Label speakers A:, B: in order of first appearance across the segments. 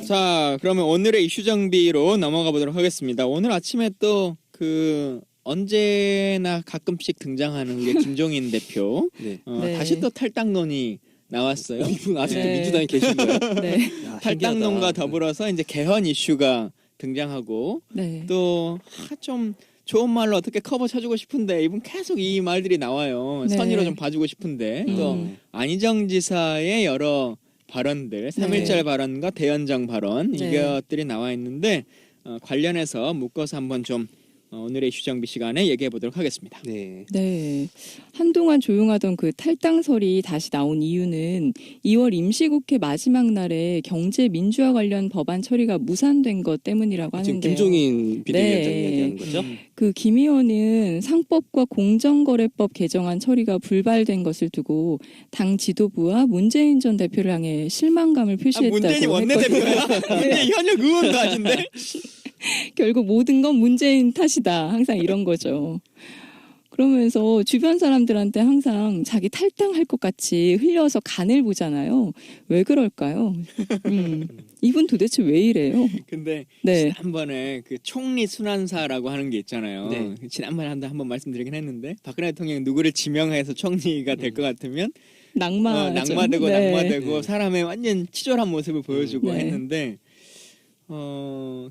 A: 자, 그러면 오늘의 이슈 정비로 넘어가 보도록 하겠습니다. 오늘 아침에 또 언제나 가끔씩 등장하는 우리 김종인 대표
B: 네.
C: 네.
A: 다시 또 탈당론이 나왔어요.
B: 이분 아직도
C: 네.
B: 민주당에 계신 거예요?
C: 네.
B: 야,
A: 탈당론과
B: 신기하다.
A: 더불어서 이제 개헌 이슈가 등장하고
C: 네.
A: 또 좀 좋은 말로 어떻게 커버 쳐주고 싶은데 이분 계속 이 말들이 나와요.
C: 네.
A: 선의로 좀 봐주고 싶은데 또
C: 음.
A: 안희정 지사의 여러 발언들, 3.1절 발언과 대연정 발언
C: 네.
A: 이것들이 나와 있는데 관련해서 묶어서 한번 좀 오늘의 이슈 정비 시간에 얘기해 보도록 하겠습니다.
B: 네.
C: 네. 한동안 조용하던 그 탈당설이 다시 나온 이유는 2월 임시국회 마지막 날에 경제 민주화 관련 법안 처리가 무산된 것 때문이라고
B: 지금
C: 하는데요.
B: 김종인 비대위원장
C: 네.
B: 이야기하는 거죠?
C: 그 김 의원은 상법과 공정거래법 개정안 처리가 불발된 것을 두고 당 지도부와 문재인 전 대표를 향해 실망감을 표시했다고
A: 문재인이 원내대표야? 문재인 현역 의원도 아닌데?
C: 결국 모든 건 문재인 탓이다. 항상 이런 거죠. 그러면서 주변 사람들한테 항상 자기 탈당할 것 같이 흘려서 간을 보잖아요. 왜 그럴까요? 이분 도대체 왜 이래요?
A: 근데
C: 네.
A: 지난번에 그 총리 순환사라고 하는 게 있잖아요.
B: 네.
A: 지난번에 한번 말씀드리긴 했는데 박근혜 대통령이 누구를 지명해서 총리가 될 것 같으면 낙마되고
C: 네.
A: 낙마되고 사람의 완전 치졸한 모습을 보여주고
C: 네.
A: 했는데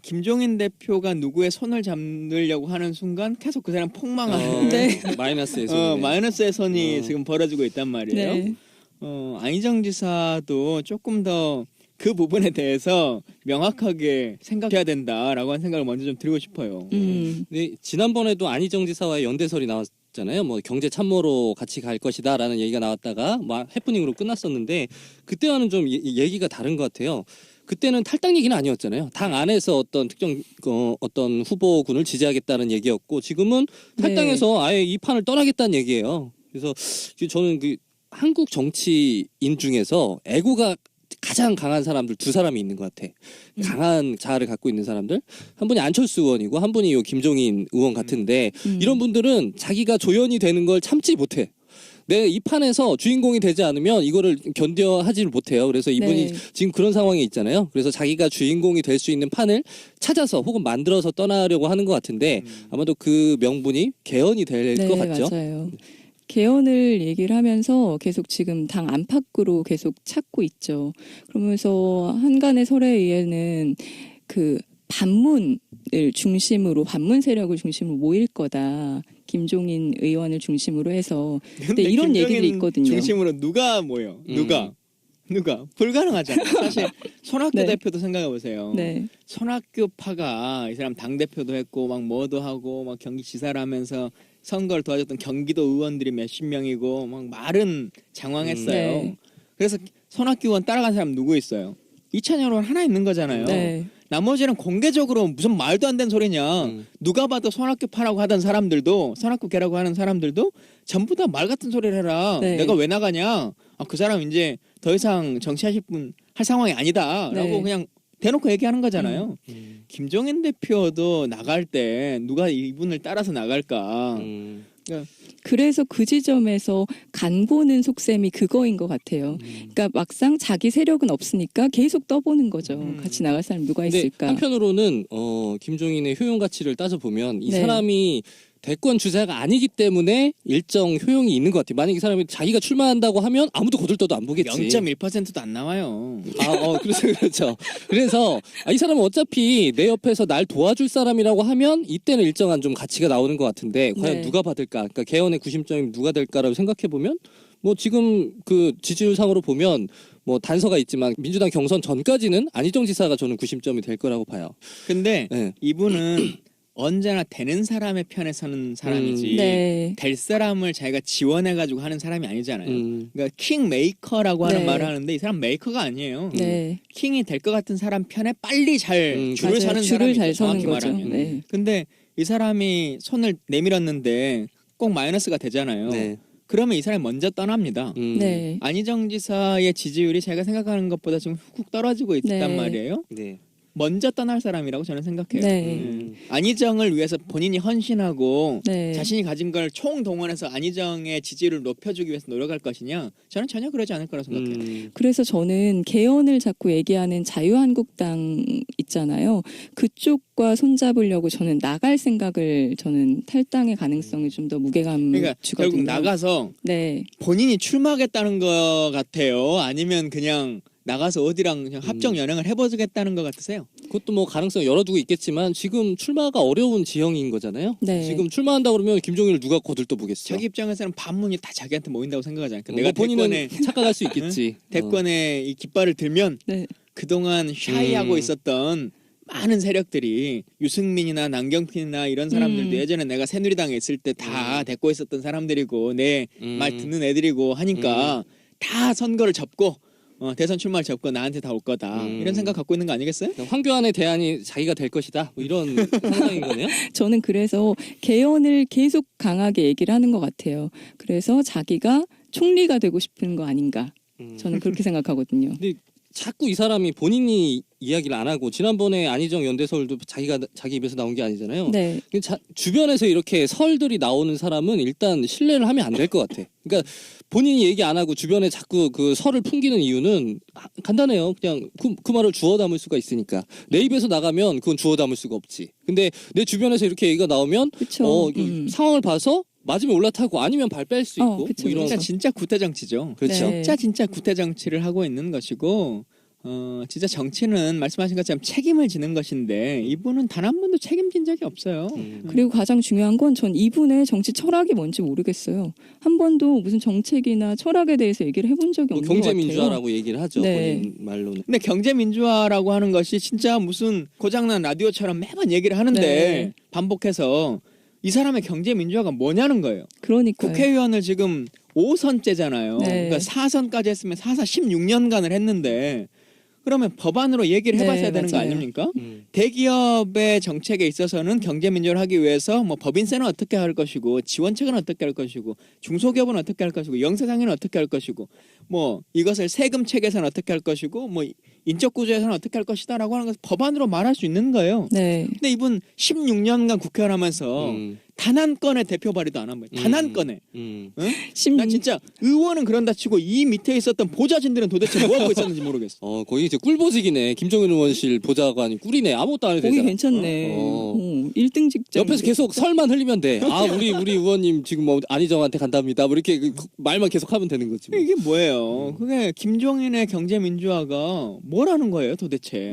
A: 김종인 대표가 누구의 손을 잡으려고 하는 순간 계속 그 사람 폭망하는
C: 네.
B: 마이너스의 손.
A: 마이너스의 손이 지금 벌어지고 있단 말이에요.
C: 네.
A: 안희정 지사도 조금 더 그 부분에 대해서 명확하게 생각해야 된다라고 하는 생각을 먼저 좀 드리고 싶어요.
B: 네, 지난번에도 안희정 지사와의 연대설이 나왔잖아요. 뭐 경제 참모로 같이 갈 것이다라는 얘기가 나왔다가 막 해프닝으로 끝났었는데 그때와는 좀 얘기가 다른 것 같아요. 그때는 탈당 얘기는 아니었잖아요. 당 안에서 어떤 특정 어떤 후보군을 지지하겠다는 얘기였고 지금은 탈당해서 아예 이 판을 떠나겠다는 얘기예요. 그래서 저는 그 한국 정치인 중에서 애고가 가장 강한 사람들 두 사람이 있는 것 같아. 강한 자아를 갖고 있는 사람들. 한 분이 안철수 의원이고 한 분이 요 김종인 의원 같은데 이런 분들은 자기가 조연이 되는 걸 참지 못해. 내 이 판에서 주인공이 되지 않으면 이거를 견뎌하지를 못해요. 그래서 이분이
C: 네.
B: 지금 그런 상황에 있잖아요. 그래서 자기가 주인공이 될 수 있는 판을 찾아서 혹은 만들어서 떠나려고 하는 것 같은데 아마도 그 명분이 개헌이 될 것 같죠.
C: 맞아요. 개헌을 얘기를 하면서 계속 지금 당 안팎으로 계속 찾고 있죠. 그러면서 한간의 설에 의해는 그 반문 세력을 중심으로 모일 거다. 김종인 의원을 중심으로 해서. 근데 이런 얘기들이 있거든요.
A: 중심으로 누가 모여? 누가? 불가능하잖아요. 사실 손학규
C: 네.
A: 대표도 생각해 보세요.
C: 네.
A: 손학규 파가 이 사람 당 대표도 했고 막 뭐도 하고 막 경기지사를 하면서 선거를 도와줬던 경기도 의원들이 몇십 명이고 막 말은 장황했어요.
C: 네.
A: 그래서 손학규 의원 따라간 사람 누구 있어요? 이찬영 의원 하나 있는 거잖아요.
C: 네.
A: 나머지는 공개적으로 무슨 말도 안 되는 소리냐. 누가 봐도 손학규 파라고 하던 사람들도 손학규 개라고 하는 사람들도 전부 다 말 같은 소리를 해라.
C: 네.
A: 내가 왜 나가냐. 그 사람 이제 더 이상 정치하실 분 할 상황이 아니다. 라고
C: 네.
A: 그냥 대놓고 얘기하는 거잖아요. 김종인 대표도 나갈 때 누가 이분을 따라서 나갈까.
C: 그래서 그 지점에서 간 보는 속셈이 그거인 것 같아요. 그러니까 막상 자기 세력은 없으니까 계속 떠보는 거죠. 같이 나갈 사람 누가
B: 근데
C: 있을까?
B: 한편으로는 김종인의 효용 가치를 따져보면 이
C: 네.
B: 사람이 대권 주자가 아니기 때문에 일정 효용이 있는 것 같아요. 만약에 이 사람이 자기가 출마한다고 하면 아무도 거들떠도 안 보겠지.
A: 0.1%도 안 나와요.
B: 그렇죠. 그래서 이 사람은 어차피 내 옆에서 날 도와줄 사람이라고 하면 이때는 일정한 좀 가치가 나오는 것 같은데 과연
C: 네.
B: 누가 받을까? 그러니까 개헌의 구심점이 누가 될까라고 생각해 보면 뭐 지금 그 지지율상으로 보면 뭐 단서가 있지만 민주당 경선 전까지는 안희정 지사가 저는 구심점이 될 거라고 봐요.
A: 근데
B: 네.
A: 이분은 언제나 되는 사람의 편에 서는 사람이지
C: 네.
A: 될 사람을 자기가 지원해가지고 하는 사람이 아니잖아요. 그러니까 킹 메이커라고 하는
C: 네.
A: 말을 하는데 이 사람 메이커가 아니에요.
C: 네.
A: 킹이 될 것 같은 사람 편에 빨리 잘 줄을
C: 맞아요.
A: 서는
C: 줄을
A: 사람이죠.
C: 잘 서는
A: 정확히
C: 거죠.
A: 말하면.
C: 네.
A: 근데 이 사람이 손을 내밀었는데 꼭 마이너스가 되잖아요.
B: 네.
A: 그러면 이 사람이 먼저 떠납니다.
C: 네.
A: 안희정 지사의 지지율이 제가 생각하는 것보다 지금 훅 떨어지고 있단
C: 네.
A: 말이에요.
B: 네.
A: 먼저 떠날 사람이라고 저는 생각해요.
C: 네.
A: 안희정을 위해서 본인이 헌신하고
C: 네.
A: 자신이 가진 걸 총동원해서 안희정의 지지를 높여주기 위해서 노력할 것이냐? 저는 전혀 그러지 않을 거라고 생각해요.
C: 그래서 저는 개헌을 자꾸 얘기하는 자유한국당 있잖아요. 그쪽과 손잡으려고 저는 나갈 생각을 저는 탈당의 가능성이 좀 더 무게감
A: 그러니까
C: 주거든요.
A: 결국 나가서
C: 네.
A: 본인이 출마하겠다는 것 같아요? 아니면 그냥 나가서 어디랑 그냥 합정 연행을 해보겠다는 것 같으세요?
B: 그것도 뭐 가능성 열어두고 있겠지만 지금 출마가 어려운 지형인 거잖아요.
C: 네.
B: 지금 출마한다 그러면 김종인을 누가 거들떠 보겠어?
A: 자기 입장에서는 반문이 다 자기한테 모인다고 생각하지 않을까?
B: 내가 본인은 착각할 수 있겠지.
A: 대권에 이 깃발을 들면
C: 네.
A: 그동안 샤이하고 있었던 많은 세력들이 유승민이나 남경필이나 이런 사람들도 예전에 내가 새누리당에 있을 때 다 데리고 있었던 사람들이고 내 말 듣는 애들이고 하니까 다 선거를 접고 대선 출마를 접고 나한테 다 올 거다 이런 생각 갖고 있는 거 아니겠어요?
B: 황교안의 대안이 자기가 될 것이다. 뭐 이런 상상인 거네요.
C: 저는 그래서 개헌을 계속 강하게 얘기를 하는 것 같아요. 그래서 자기가 총리가 되고 싶은 거 아닌가. 저는 그렇게 생각하거든요.
B: 근데 자꾸 이 사람이 본인이 이야기를 안 하고 지난번에 안희정 연대설도 자기 입에서 나온 게 아니잖아요.
C: 네.
B: 주변에서 이렇게 설들이 나오는 사람은 일단 신뢰를 하면 안 될 것 같아. 그러니까 본인이 얘기 안 하고 주변에 자꾸 그 설을 풍기는 이유는 간단해요. 그냥 그 말을 주워 담을 수가 있으니까. 내 입에서 나가면 그건 주워 담을 수가 없지. 근데 내 주변에서 이렇게 얘기가 나오면
C: 그쵸.
B: 상황을 봐서 맞으면 올라타고 아니면 발 뺄 수 있고
C: 그쵸.
B: 뭐 이런
A: 그러니까 진짜 구태 정치죠.
B: 그렇죠.
C: 네.
A: 진짜 구태 정치를 하고 있는 것이고 진짜 정치는 말씀하신 것처럼 책임을 지는 것인데 이분은 단 한 번도 책임진 적이 없어요.
C: 그리고 가장 중요한 건 전 이분의 정치 철학이 뭔지 모르겠어요. 한 번도 무슨 정책이나 철학에 대해서 얘기를 해본 적이
B: 뭐
C: 없는 것 같아요.
B: 경제민주화라고 얘기를 하죠.
C: 네.
B: 본인 말로는.
A: 근데 경제민주화라고 하는 것이 진짜 무슨 고장난 라디오처럼 매번 얘기를 하는데
C: 네.
A: 반복해서 이 사람의 경제민주화가 뭐냐는 거예요.
C: 그러니까요.
A: 국회의원을 지금 5선째잖아요.
C: 네.
A: 그러니까 4선까지 했으면 4사 16년간을 했는데 그러면 법안으로 얘기를 해봤어야
C: 네,
A: 되는 거
C: 맞아요.
A: 아닙니까? 대기업의 정책에 있어서는 경제민주화를 하기 위해서 뭐 법인세는 어떻게 할 것이고 지원책은 어떻게 할 것이고 중소기업은 어떻게 할 것이고 영세상인은 어떻게 할 것이고 뭐 이것을 세금 체계에서는 어떻게 할 것이고 뭐 인적 구조에서는 어떻게 할 것이다라고 하는 것을 법안으로 말할 수 있는 거예요.
C: 네.
A: 근데 이분 16년간 국회의원 하면서 단 한 건의 대표 발의도 안 한 거예요. 단 한 건에. 응? 난 진짜 의원은 그런다 치고 이 밑에 있었던 보좌진들은 도대체 뭐 하고 있었는지 모르겠어.
B: 거기 이제 꿀보직이네. 김정은 의원실 보좌관이 꿀이네. 아무것도 안 해도
C: 거기
B: 되잖아.
C: 괜찮네. 1등 직장.
B: 옆에서 계속 설만 흘리면 돼. 우리 의원님 지금 뭐 안희정한테 간답니다. 뭐 이렇게 말만 계속 하면 되는 거지. 뭐.
A: 이게 뭐예요? 그게 김종인의 경제민주화가 뭐라는 거예요 도대체.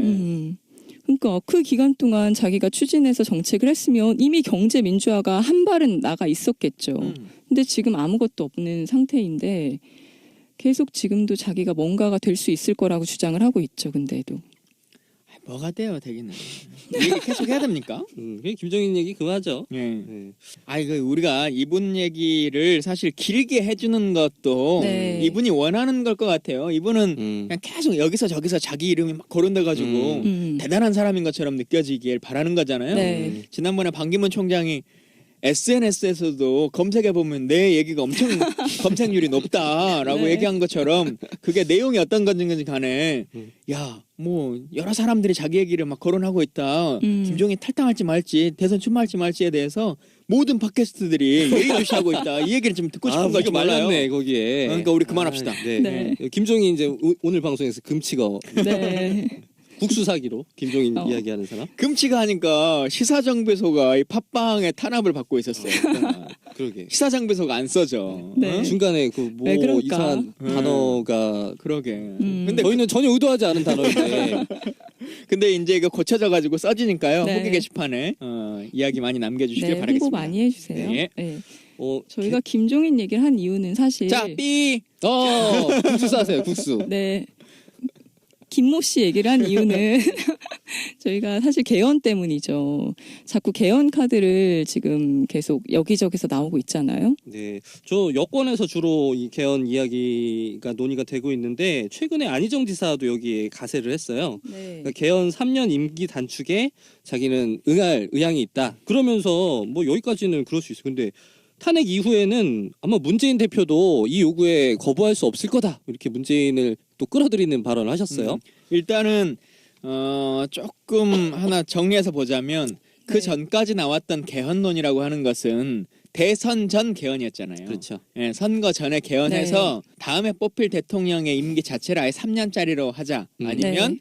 C: 그러니까 그 기간 동안 자기가 추진해서 정책을 했으면 이미 경제 민주화가 한 발은 나가 있었겠죠. 근데 지금 아무것도 없는 상태인데 계속 지금도 자기가 뭔가가 될 수 있을 거라고 주장을 하고 있죠. 근데도.
A: 뭐가 돼요 되기는. 이 얘기 계속 해야 됩니까?
B: 김정인 얘기 그거하죠.
A: 네. 우리가 이분 얘기를 사실 길게 해주는 것도
C: 네.
A: 이분이 원하는 걸 것 같아요. 이분은 그냥 계속 여기서 저기서 자기 이름이 막 거론돼가지고 대단한 사람인 것처럼 느껴지길 바라는 거잖아요.
C: 네.
A: 지난번에 반기문 총장이 SNS에서도 검색해보면 내 얘기가 엄청 검색률이 높다라고
C: 네.
A: 얘기한 것처럼 그게 내용이 어떤 건지 간에 야, 뭐 여러 사람들이 자기 얘기를 막 거론하고 있다. 김종인 탈당할지 말지 대선 출마할지 말지에 대해서 모든 팟캐스트들이 예의주시하고 있다. 이 얘기를 좀 듣고 싶은 거지 몰라요.
B: 말렸네 거기에.
A: 그러니까 우리 그만합시다.
B: 네.
C: 네.
B: 김종인 이제 오늘 방송에서 금치거
C: 네.
B: 국수 사기로 김종인 이야기하는 사람.
A: 금치가 하니까 시사정배소가 이 팟빵에 탄압을 받고 있었어요.
B: 그러게.
A: 시사정배소가 안 써져.
C: 네.
A: 어?
B: 중간에 그
C: 왜
B: 뭐
C: 그럴까?
B: 이상한 단어가
A: 그러게. 근데
B: 저희는 전혀 의도하지 않은 단어인데
A: 근데 이제 이거 고쳐져 가지고 써지니까요.
C: 네.
A: 후기 게시판에 이야기 많이 남겨주시길
C: 네,
A: 바라겠습니다.
C: 홍보 많이 해주세요.
A: 네.
C: 네. 저희가 김종인 얘기를 한 이유는 사실
A: 자, 삐.
B: 국수 싸세요 국수.
C: 네. 김모 씨 얘기를 한 이유는 저희가 사실 개헌 때문이죠. 자꾸 개헌 카드를 지금 계속 여기저기서 나오고 있잖아요.
B: 네, 저 여권에서 주로 이 개헌 이야기가 논의가 되고 있는데 최근에 안희정 지사도 여기에 가세를 했어요.
C: 네.
B: 그러니까 개헌 3년 임기 단축에 자기는 응할 의향이 있다. 그러면서 뭐 여기까지는 그럴 수 있어요. 근데 탄핵 이후에는 아마 문재인 대표도 이 요구에 거부할 수 없을 거다. 이렇게 문재인을 또 끌어들이는 발언을 하셨어요.
A: 일단은 조금 하나 정리해서 보자면 그
C: 네.
A: 전까지 나왔던 개헌론이라고 하는 것은 대선 전 개헌이었잖아요.
B: 그렇죠.
A: 예, 선거 전에 개헌해서 다음에 뽑힐 대통령의 임기 자체를 아예 3년짜리로 하자. 아니면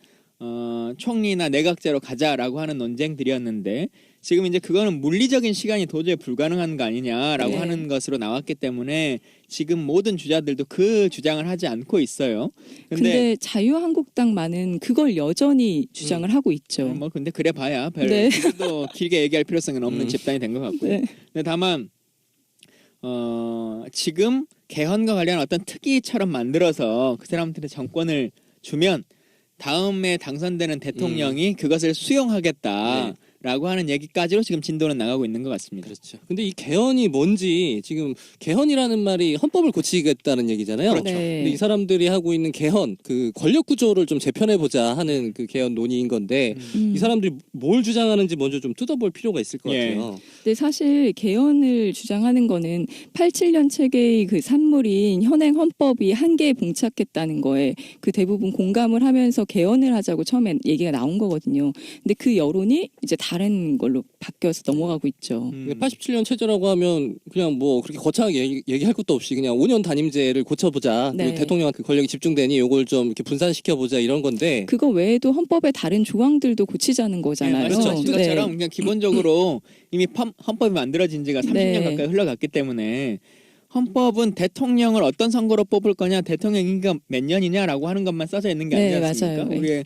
A: 총리나 내각제로 가자라고 하는 논쟁들이었는데 지금 이제 그거는 물리적인 시간이 도저히 불가능한 거 아니냐라고
C: 네.
A: 하는 것으로 나왔기 때문에 지금 모든 주자들도 그 주장을 하지 않고 있어요.
C: 근데 자유한국당만은 그걸 여전히 주장을 하고 있죠.
A: 뭐 근데 그래 봐야 별
C: 네.
A: 또 길게 얘기할 필요성은 없는 집단이 된 것 같고요.
C: 네.
A: 근데 다만 지금 개헌과 관련한 어떤 특위처럼 만들어서 그 사람들의 정권을 주면 다음에 당선되는 대통령이 그것을 수용하겠다라고 하는 얘기까지로 지금 진도는 나가고 있는 것 같습니다.
B: 그렇죠. 근데 이 개헌이 뭔지 지금 개헌이라는 말이 헌법을 고치겠다는 얘기잖아요.
A: 그렇죠.
C: 네.
B: 근데 이 사람들이 하고 있는 개헌, 그 권력 구조를 좀 재편해 보자 하는 그 개헌 논의인 건데 이 사람들이 뭘 주장하는지 먼저 좀 뜯어볼 필요가 있을 것
A: 예.
B: 같아요.
C: 근데 사실 개헌을 주장하는 거는 87년 체계의 그 산물인 현행 헌법이 한계에 봉착했다는 거에 그 대부분 공감을 하면서 개헌을 하자고 처음에 얘기가 나온 거거든요. 근데 그 여론이 이제 다른 걸로 바뀌어서 넘어가고 있죠.
B: 87년 체제라고 하면 그냥 뭐 그렇게 거창하게 얘기할 것도 없이 그냥 5년 단임제를 고쳐보자.
C: 네.
B: 그리고 대통령한테 권력이 집중되니 이걸 좀 이렇게 분산시켜보자 이런 건데
C: 그거 외에도 헌법의 다른 조항들도 고치자는 거잖아요.
A: 말씀하신
B: 그렇죠.
A: 것처럼 그냥 기본적으로 이미 헌법이 만들어진 지가 30년
C: 네.
A: 가까이 흘러갔기 때문에 헌법은 대통령을 어떤 선거로 뽑을 거냐, 대통령 임기가 몇 년이냐라고 하는 것만 써져 있는 게
C: 네,
A: 아니지 않습니까?
C: 맞아요. 네.
A: 우리의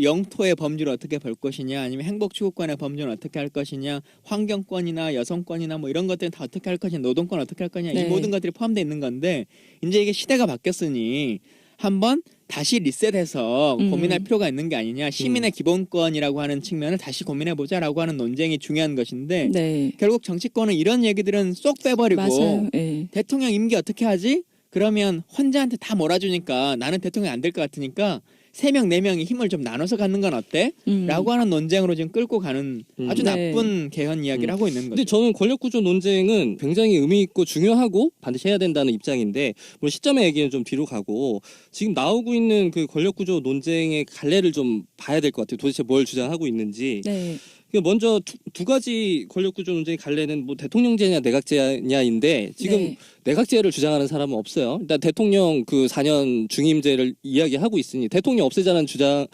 A: 영토의 범주를 어떻게 볼 것이냐, 아니면 행복추구권의 범주를 어떻게 할 것이냐, 환경권이나 여성권이나 뭐 이런 것들은 다 어떻게 할 것이냐, 노동권 어떻게 할 거냐, 이
C: 네.
A: 모든 것들이 포함되어 있는 건데 이제 이게 시대가 바뀌었으니 한번 다시 리셋해서 고민할 필요가 있는 게 아니냐, 시민의 기본권이라고 하는 측면을 다시 고민해보자라고 하는 논쟁이 중요한 것인데
C: 네.
A: 결국 정치권은 이런 얘기들은 쏙 빼버리고
C: 맞아요. 네.
A: 대통령 임기 어떻게 하지? 그러면 환자한테 다 몰아주니까 나는 대통령이 안 될 것 같으니까 3명, 4명이 힘을 좀 나눠서 갖는 건 어때? 라고 하는 논쟁으로 지금 끌고 가는 아주
C: 네.
A: 나쁜 개헌 이야기를 하고 있는
B: 근데
A: 거죠.
B: 저는 권력구조 논쟁은 굉장히 의미 있고 중요하고 반드시 해야 된다는 입장인데 뭐 시점의 얘기는 좀 뒤로 가고 지금 나오고 있는 그 권력구조 논쟁의 갈래를 좀 봐야 될 것 같아요. 도대체 뭘 주장하고 있는지.
C: 네.
B: 먼저 두 가지 권력구조 논쟁의 갈래는 뭐 대통령제냐 내각제냐인데 지금
C: 네.
B: 내각제를 주장하는 사람은 없어요. 일단 대통령 그 4년 중임제를 이야기하고 있으니 대통령 없애자는 주장은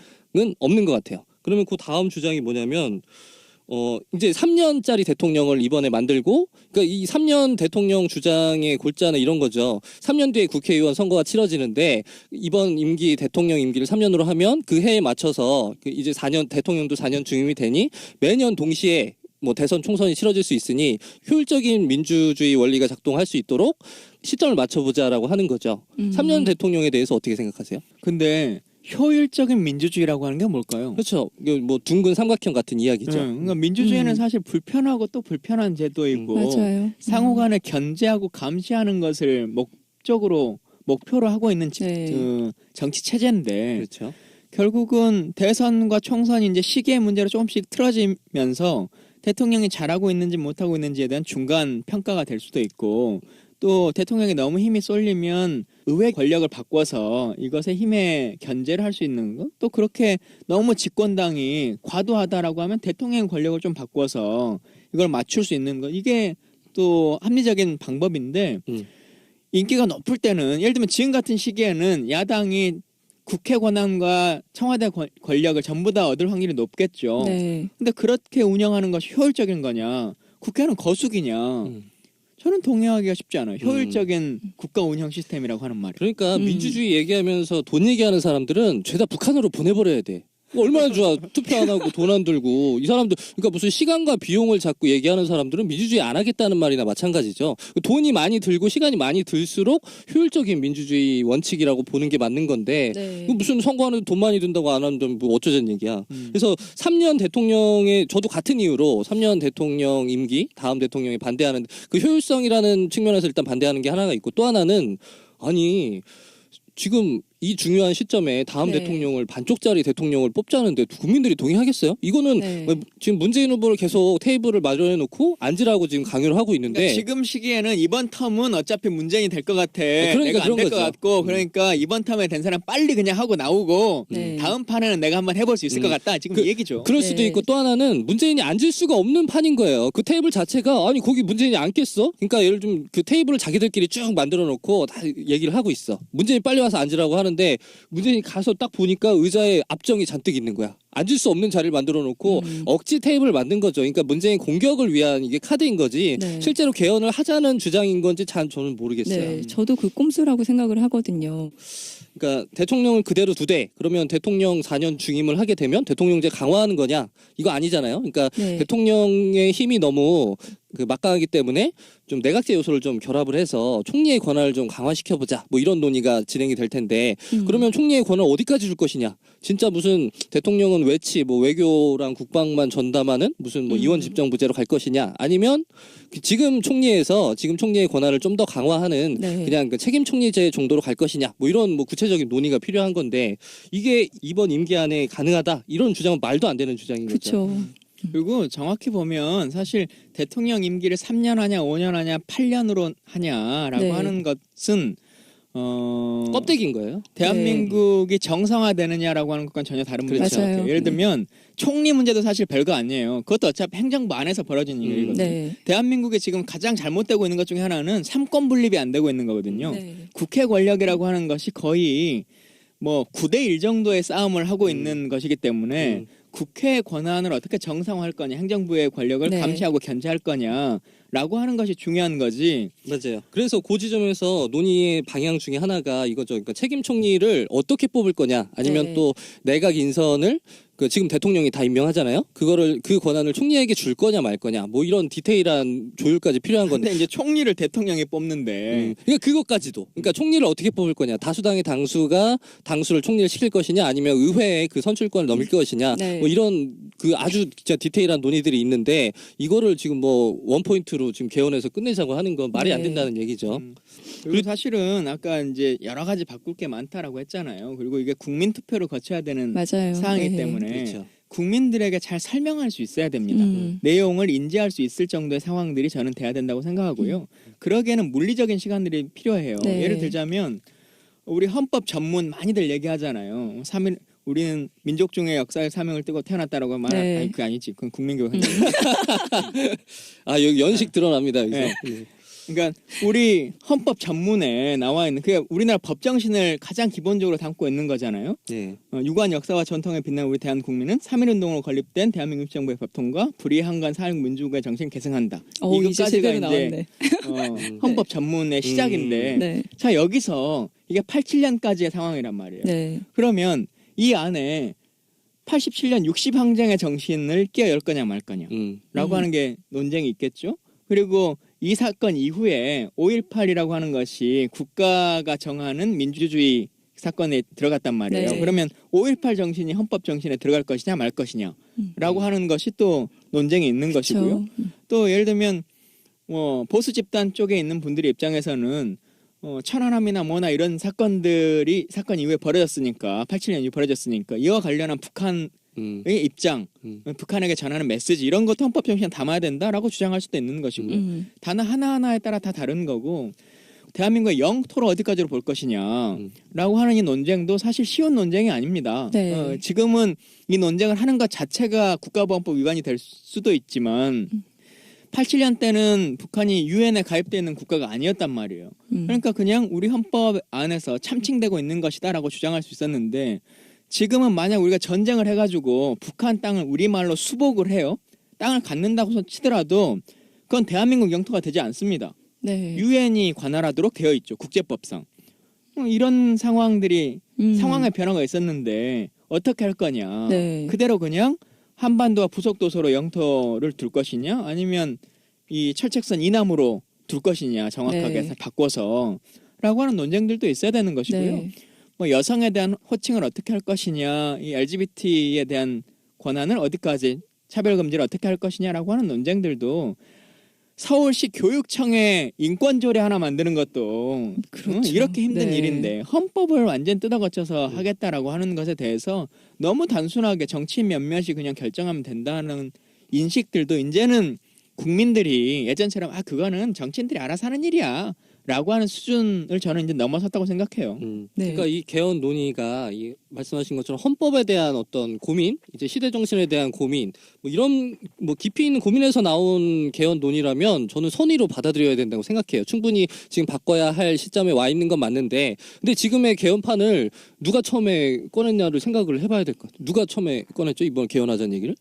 B: 없는 것 같아요. 그러면 그 다음 주장이 뭐냐면 이제 3년짜리 대통령을 이번에 만들고, 그러니까 이 3년 대통령 주장의 골자는 이런 거죠. 3년 뒤에 국회의원 선거가 치러지는데 이번 임기 대통령 임기를 3년으로 하면 그 해에 맞춰서 이제 4년 대통령도 4년 중임이 되니 매년 동시에 뭐 대선 총선이 치러질 수 있으니 효율적인 민주주의 원리가 작동할 수 있도록 시점을 맞춰보자라고 하는 거죠. 3년 대통령에 대해서 어떻게 생각하세요?
A: 근데 효율적인 민주주의라고 하는 게 뭘까요?
B: 그렇죠. 이게 뭐 둥근 삼각형 같은 이야기죠.
A: 그러니까 민주주의는 사실 불편하고 또 불편한 제도이고
C: 맞아요.
A: 상호 간에 견제하고 감시하는 것을 목표로 하고 있는
C: 네.
A: 정치 체제인데
B: 그렇죠.
A: 결국은 대선과 총선이 이제 시기의 문제로 조금씩 틀어지면서 대통령이 잘하고 있는지 못하고 있는지에 대한 중간 평가가 될 수도 있고 또 대통령이 너무 힘이 쏠리면 의회 권력을 바꿔서 이것에 힘에 견제를 할 수 있는 것, 또 그렇게 너무 집권당이 과도하다라고 하면 대통령 권력을 좀 바꿔서 이걸 맞출 수 있는 것, 이게 또 합리적인 방법인데 인기가 높을 때는 예를 들면 지금 같은 시기에는 야당이 국회 권한과 청와대 권력을 전부 다 얻을 확률이 높겠죠.
C: 네.
A: 근데 그렇게 운영하는 것이 효율적인 거냐, 국회는 거수기냐, 저는 동의하기가 쉽지 않아요. 효율적인 국가 운영 시스템이라고 하는 말이.
B: 그러니까 민주주의 얘기하면서 돈 얘기하는 사람들은 죄다 북한으로 보내버려야 돼. 얼마나 좋아. 투표 안 하고 돈 안 들고. 이 사람들, 그러니까 무슨 시간과 비용을 자꾸 얘기하는 사람들은 민주주의 안 하겠다는 말이나 마찬가지죠. 돈이 많이 들고 시간이 많이 들수록 효율적인 민주주의 원칙이라고 보는 게 맞는 건데
C: 네.
B: 무슨 선거하는데 돈 많이 든다고 안 하는데 뭐 어쩌자는 얘기야. 그래서 3년 대통령의, 저도 같은 이유로 3년 대통령 임기, 다음 대통령이 반대하는 그 효율성이라는 측면에서 일단 반대하는 게 하나가 있고 또 하나는 아니 지금 이 중요한 시점에 다음
C: 네.
B: 대통령을 반쪽짜리 대통령을 뽑자는데 국민들이 동의하겠어요? 이거는
C: 네.
B: 지금 문재인 후보를 계속 테이블을 마련해 놓고 앉으라고 지금 강요를 하고 있는데
A: 그러니까 지금 시기에는 이번 텀은 어차피 문재인이 될 것 같아.
B: 그러니까
A: 내가 안
B: 그런
A: 될 것
B: 거죠.
A: 같고 그러니까 이번 텀에 된 사람 빨리 그냥 하고 나오고
C: 네.
A: 다음 판에는 내가 한번 해볼 수 있을 것 같다. 지금 이 얘기죠.
B: 그럴 수도
C: 네.
B: 있고 또 하나는 문재인이 앉을 수가 없는 판인 거예요. 그 테이블 자체가 아니 거기 문재인이 앉겠어? 그러니까 예를 좀 그 테이블을 자기들끼리 쭉 만들어 놓고 다 얘기를 하고 있어. 문재인이 빨리 와서 앉으라고 하는데 문재인이 가서 딱 보니까 의자에 압정이 잔뜩 있는 거야. 앉을 수 없는 자리를 만들어 놓고 억지 테이블을 만든 거죠. 그러니까 문재인 공격을 위한 이게 카드인 거지.
C: 네.
B: 실제로 개헌을 하자는 주장인 건지 참 저는 모르겠어요.
C: 네, 저도 그 꼼수라고 생각을 하거든요.
B: 그러니까 대통령을 그대로 두되 그러면 대통령 4년 중임을 하게 되면 대통령제 강화하는 거냐? 이거 아니잖아요. 그러니까
C: 네.
B: 대통령의 힘이 너무 그 막강하기 때문에 좀 내각제 요소를 좀 결합을 해서 총리의 권한을 좀 강화시켜 보자. 뭐 이런 논의가 진행이 될 텐데 그러면 총리의 권한을 어디까지 줄 것이냐? 진짜 무슨 대통령은 외치 뭐 외교랑 국방만 전담하는 무슨 뭐 이원 집정부제로 갈 것이냐? 아니면 지금 총리의 권한을 좀 더 강화하는
C: 네.
B: 그냥 그 책임 총리제 정도로 갈 것이냐? 뭐 이런 뭐 구체적인 논의가 필요한 건데 이게 이번 임기 안에 가능하다 이런 주장은 말도 안 되는 주장인 거죠.
C: 그렇죠.
A: 그리고 정확히 보면 사실 대통령 임기를 3년 하냐 5년 하냐 8년으로 하냐라고
C: 네.
A: 하는 것은
B: 껍데기인 거예요.
A: 대한민국이 정상화되느냐라고 하는 것과는 전혀 다른 문제인 것
C: 맞아요.
A: 같아요. 예를 들면 총리 문제도 사실 별거 아니에요. 그것도 어차피 행정부 안에서 벌어지는 일이거든요.
C: 네.
A: 대한민국에 지금 가장 잘못되고 있는 것 중에 하나는 삼권 분립이 안 되고 있는 거거든요.
C: 네.
A: 국회 권력이라고 하는 것이 거의 뭐 9대1 정도의 싸움을 하고 있는 것이기 때문에 국회의 권한을 어떻게 정상화할 거냐, 행정부의 권력을
C: 네.
A: 감시하고 견제할 거냐라고 하는 것이 중요한 거지.
B: 맞아요. 그래서 그 지점에서 논의의 방향 중에 하나가 이거죠. 그러니까 책임 총리를 어떻게 뽑을 거냐, 아니면
C: 네.
B: 또 내각 인선을 그 지금 대통령이 다 임명하잖아요. 그거를 그 권한을 총리에게 줄 거냐 말 거냐, 뭐 이런 디테일한 조율까지 필요한 건데.
A: 근데 이제 총리를 대통령이 뽑는데
B: 그러니까 그것까지도. 그러니까 총리를 어떻게 뽑을 거냐, 다수당의 당수가 당수를 총리를 시킬 것이냐, 아니면 의회에 그 선출권을 넘길 것이냐,
C: 네.
B: 뭐 이런 그 아주 진짜 디테일한 논의들이 있는데 이거를 지금 뭐 원포인트로 지금 개헌해서 끝내자고 하는 건 말이 안
C: 네.
B: 된다는 얘기죠.
A: 그리고 사실은 아까 이제 여러 가지 바꿀 게 많다라고 했잖아요. 그리고 이게 국민 투표를 거쳐야 되는
C: 맞아요.
A: 사항이기
C: 네.
A: 때문에
B: 그렇죠.
A: 국민들에게 잘 설명할 수 있어야 됩니다. 내용을 인지할 수 있을 정도의 상황들이 저는 돼야 된다고 생각하고요. 그러기에는 물리적인 시간들이 필요해요.
C: 네.
A: 예를 들자면 우리 헌법 전문 많이들 얘기하잖아요. 우리는 민족중의 역사의 사명을 띠고 태어났다라고 말.
C: 네.
A: 아니 그게 아니지. 그건 국민교육.
B: 아 여기 연식 드러납니다. 여기서.
A: 네. 그러니까 우리 헌법 전문에 나와 있는 그게 우리나라 법 정신을 가장 기본적으로 담고 있는 거잖아요.
B: 네.
A: 유구한 역사와 전통에 빛나는 우리 대한국민은 3.1운동으로 건립된 대한민국 정부의 법통과 불의한간 사회민주주의 정신을 계승한다.
C: 이제 제대로 나왔네.
A: 헌법 전문의 시작인데
C: 네.
A: 자 여기서 이게 87년까지의 상황이란 말이에요.
C: 네.
A: 그러면 이 안에 87년 60항쟁의 정신을 끼어열 거냐 말 거냐 라고 하는 게 논쟁이 있겠죠. 그리고 이 사건 이후에 5.18이라고 하는 것이 국가가 정하는 민주주의 사건에 들어갔단 말이에요.
C: 네.
A: 그러면 5.18 정신이 헌법 정신에 들어갈 것이냐 말 것이냐 라고 하는 것이 또 논쟁이 있는 것이고요. 또 예를 들면 보수 집단 쪽에 있는 분들의 입장에서는 천안함이나 뭐나 이런 사건 이후에 벌어졌으니까 87년 이후에 벌어졌으니까 이와 관련한 북한의 입장, 북한에게 전하는 메시지 이런 것도 헌법 정신에 담아야 된다라고 주장할 수도 있는 것이고요. 단어 하나하나에 따라 다 다른 거고 대한민국의 영토를 어디까지로 볼 것이냐라고 하는 이 논쟁도 사실 쉬운 논쟁이 아닙니다.
C: 네.
A: 지금은 이 논쟁을 하는 것 자체가 국가보안법 위반이 될 수도 있지만 87년 때는 북한이 유엔에 가입되어 있는 국가가 아니었단 말이에요. 그러니까 그냥 우리 헌법 안에서 참칭되고 있는 것이다라고 주장할 수 있었는데 지금은 만약 우리가 전쟁을 해가지고 북한 땅을 우리말로 수복을 해요. 땅을 갖는다고 치더라도 그건 대한민국 영토가 되지 않습니다.
C: 네.
A: 유엔이 관할하도록 되어 있죠. 국제법상. 이런 상황들이 상황의 변화가 있었는데 어떻게 할 거냐.
C: 네.
A: 그대로 그냥 한반도와 부속도서로 영토를 둘 것이냐 아니면 이 철책선 이남으로 둘 것이냐 정확하게
C: 네.
A: 바꿔서 라고 하는 논쟁들도 있어야 되는 것이고요.
C: 네.
A: 뭐 여성에 대한 호칭을 어떻게 할 것이냐 이 LGBT에 대한 권한을 어디까지 차별금지를 어떻게 할 것이냐라고 하는 논쟁들도 서울시 교육청에 인권조례 하나 만드는 것도
C: 그렇죠.
A: 이렇게 힘든
C: 네.
A: 일인데 헌법을 완전 뜯어고쳐서 하겠다라고 하는 것에 대해서 너무 단순하게 정치인 몇몇이 그냥 결정하면 된다는 인식들도 이제는 국민들이 예전처럼 그거는 정치인들이 알아서 하는 일이야 라고 하는 수준을 저는 이제 넘어섰다고 생각해요.
C: 네.
B: 그러니까 이 개헌 논의가 말씀하신 것처럼 헌법에 대한 어떤 고민, 이제 시대 정신에 대한 고민, 뭐 이런 뭐 깊이 있는 고민에서 나온 개헌 논의라면 저는 선의로 받아들여야 된다고 생각해요. 충분히 지금 바꿔야 할 시점에 와 있는 건 맞는데, 근데 지금의 개헌판을 누가 처음에 꺼냈냐를 생각을 해봐야 될 것 같아요. 누가 처음에 꺼냈죠? 이번 개헌하자는 얘기를?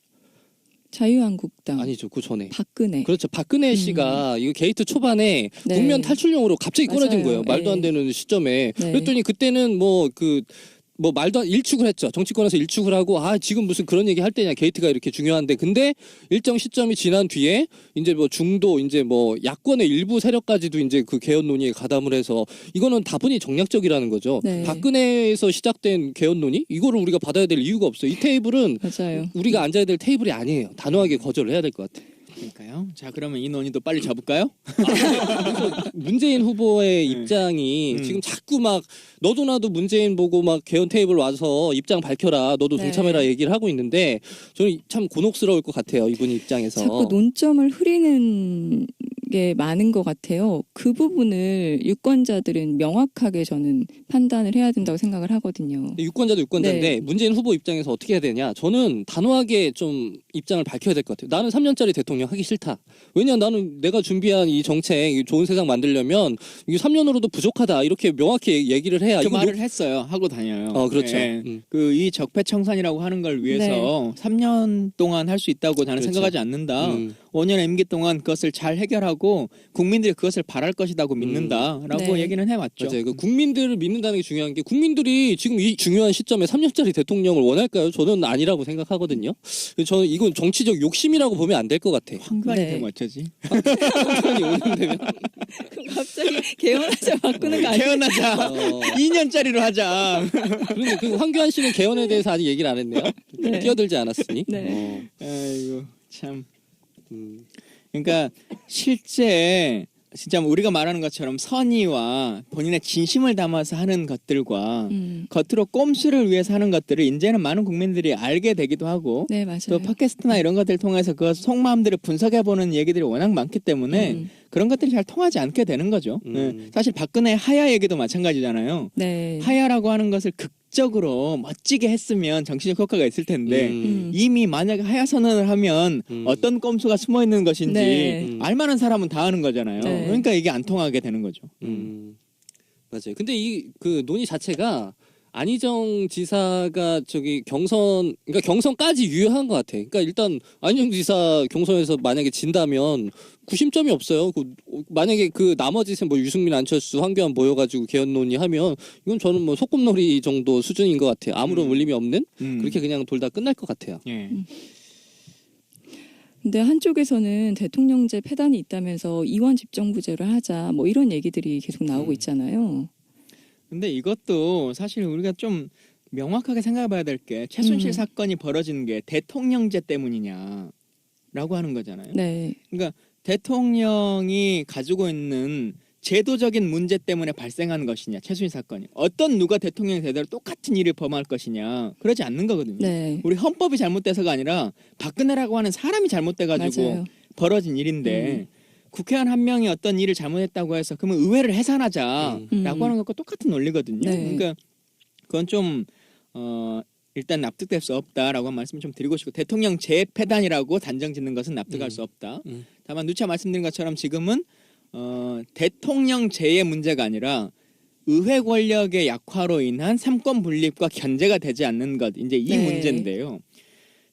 C: 자유한국당.
B: 아니죠, 그 전에.
C: 박근혜.
B: 그렇죠. 박근혜 씨가 이거 게이트 초반에
C: 네.
B: 국면 탈출용으로 갑자기 꺼내진
C: 맞아요.
B: 거예요. 말도 안
C: 네.
B: 되는 시점에.
C: 네.
B: 그랬더니 그때는 말도 안 일축을 했죠. 정치권에서 일축을 하고 지금 무슨 그런 얘기 할 때냐. 게이트가 이렇게 중요한데. 근데 일정 시점이 지난 뒤에 이제 뭐 중도 이제 뭐 야권의 일부 세력까지도 이제 그 개헌 논의에 가담을 해서 이거는 다분히 정략적이라는 거죠.
C: 네.
B: 박근혜에서 시작된 개헌 논의 이거를 우리가 받아야 될 이유가 없어요. 이 테이블은
C: 맞아요.
B: 우리가 앉아야 될 테이블이 아니에요. 단호하게 거절을 해야 될 것 같아요.
A: 그러니까요. 자, 그러면 이 논의도 빨리 접을까요?
B: 그래서 문재인 후보의
A: 네.
B: 입장이 지금 자꾸 막 너도 나도 문재인 보고 막 개헌 테이블 와서 입장 밝혀라, 너도
C: 네.
B: 동참해라 얘기를 하고 있는데 저는 참 곤혹스러울 것 같아요. 이분 입장에서.
C: 자꾸 논점을 흐리는 게 많은 것 같아요. 그 부분을 유권자들은 명확하게 저는 판단을 해야 된다고 생각을 하거든요.
B: 유권자도 유권자인데
C: 네.
B: 문재인 후보 입장에서 어떻게 해야 되냐? 저는 단호하게 좀 입장을 밝혀야 될 것 같아요. 나는 3년짜리 대통령 하기 싫다. 왜냐 나는 내가 준비한 이 정책, 이 좋은 세상 만들려면 이게 3년으로도 부족하다. 이렇게 명확히 얘기를 해야
A: 그
B: 이거
A: 말을 했어요. 하고 다녀요.
B: 그렇죠.
A: 네.
B: 음.
A: 이 적폐청산이라고 하는 걸 위해서 3년 동안 할 수 있다고 나는
B: 그렇죠.
A: 생각하지 않는다.
B: 음.
A: 5년의 임기 동안 그것을 잘 해결하고 국민들이 그것을 바랄 것이라고 믿는다라고
C: 네.
A: 얘기는 해왔죠.
B: 맞아요. 그 국민들을 믿는다는 게 중요한 게 국민들이 지금 이 중요한 시점에 3년짜리 대통령을 원할까요? 저는 아니라고 생각하거든요. 그래서 저는 이건 정치적 욕심이라고 보면 안 될 것 같아요.
A: 황교안이
C: 네.
A: 되면 어쩌지?
B: 한편이 오는데면
C: 갑자기 개헌하자 바꾸는 거 아니에요?
A: 개헌하자. 2년짜리로 하자.
B: 그런데 그 황교안 씨는 개헌에 대해서 아직 얘기를 안 했네요.
C: 네.
B: 끼어들지 않았으니.
C: 네.
A: 아이고 참.
B: 음.
A: 그러니까 실제 진짜 우리가 말하는 것처럼 선의와 본인의 진심을 담아서 하는 것들과 겉으로 꼼수를 위해서 하는 것들을 이제는 많은 국민들이 알게 되기도 하고
C: 네, 맞아요.
A: 또 팟캐스트나 이런 것들을 통해서 그 속마음들을 분석해보는 얘기들이 워낙 많기 때문에 그런 것들이 잘 통하지 않게 되는 거죠. 네. 사실 박근혜 하야 얘기도 마찬가지잖아요.
C: 네.
A: 하야라고 하는 것을 극적으로 멋지게 했으면 정치적 효과가 있을 텐데 이미 만약에 하야 선언을 하면 어떤 꼼수가 숨어 있는 것인지
C: 네.
A: 알만한 사람은 다 아는 거잖아요.
C: 네.
A: 그러니까 이게 안 통하게 되는 거죠.
B: 맞아요. 근데 이 그 논의 자체가 안희정 지사가 그러니까 경선까지 유효한 것 같아. 그러니까 일단 안희정 지사 경선에서 만약에 진다면 구심점이 없어요. 만약에 그 나머지 뭐 유승민, 안철수, 황교안 모여가지고 개헌 논의하면 이건 저는 뭐 소꿉놀이 정도 수준인 것 같아요. 아무런 울림이 없는 그렇게 그냥 돌다 끝날 것 같아요.
A: 예.
C: 근데 한쪽에서는 대통령제 폐단이 있다면서 이원 집정부제를 하자 뭐 이런 얘기들이 계속 나오고 있잖아요.
A: 근데 이것도 사실 우리가 좀 명확하게 생각해봐야 될 게 최순실 사건이 벌어진 게 대통령제 때문이냐라고 하는 거잖아요.
C: 네.
A: 그러니까 대통령이 가지고 있는 제도적인 문제 때문에 발생한 것이냐 최순실 사건이 어떤 누가 대통령이 되더라도 똑같은 일을 범할 것이냐 그러지 않는 거거든요.
C: 네.
A: 우리 헌법이 잘못돼서가 아니라 박근혜라고 하는 사람이 잘못돼가지고
C: 맞아요.
A: 벌어진 일인데 국회의원 한 명이 어떤 일을 잘못했다고 해서 그러면 의회를 해산하자라고 하는 것과 똑같은 논리거든요.
C: 네.
A: 그러니까 그건 좀 일단 납득될 수 없다라고 한 말씀을 좀 드리고 싶고 대통령 재패단이라고 단정 짓는 것은 납득할 수 없다. 다만 누차 말씀드린 것처럼 지금은 대통령제의 문제가 아니라 의회 권력의 약화로 인한 삼권 분립과 견제가 되지 않는 것 이제 이
C: 네.
A: 문제인데요.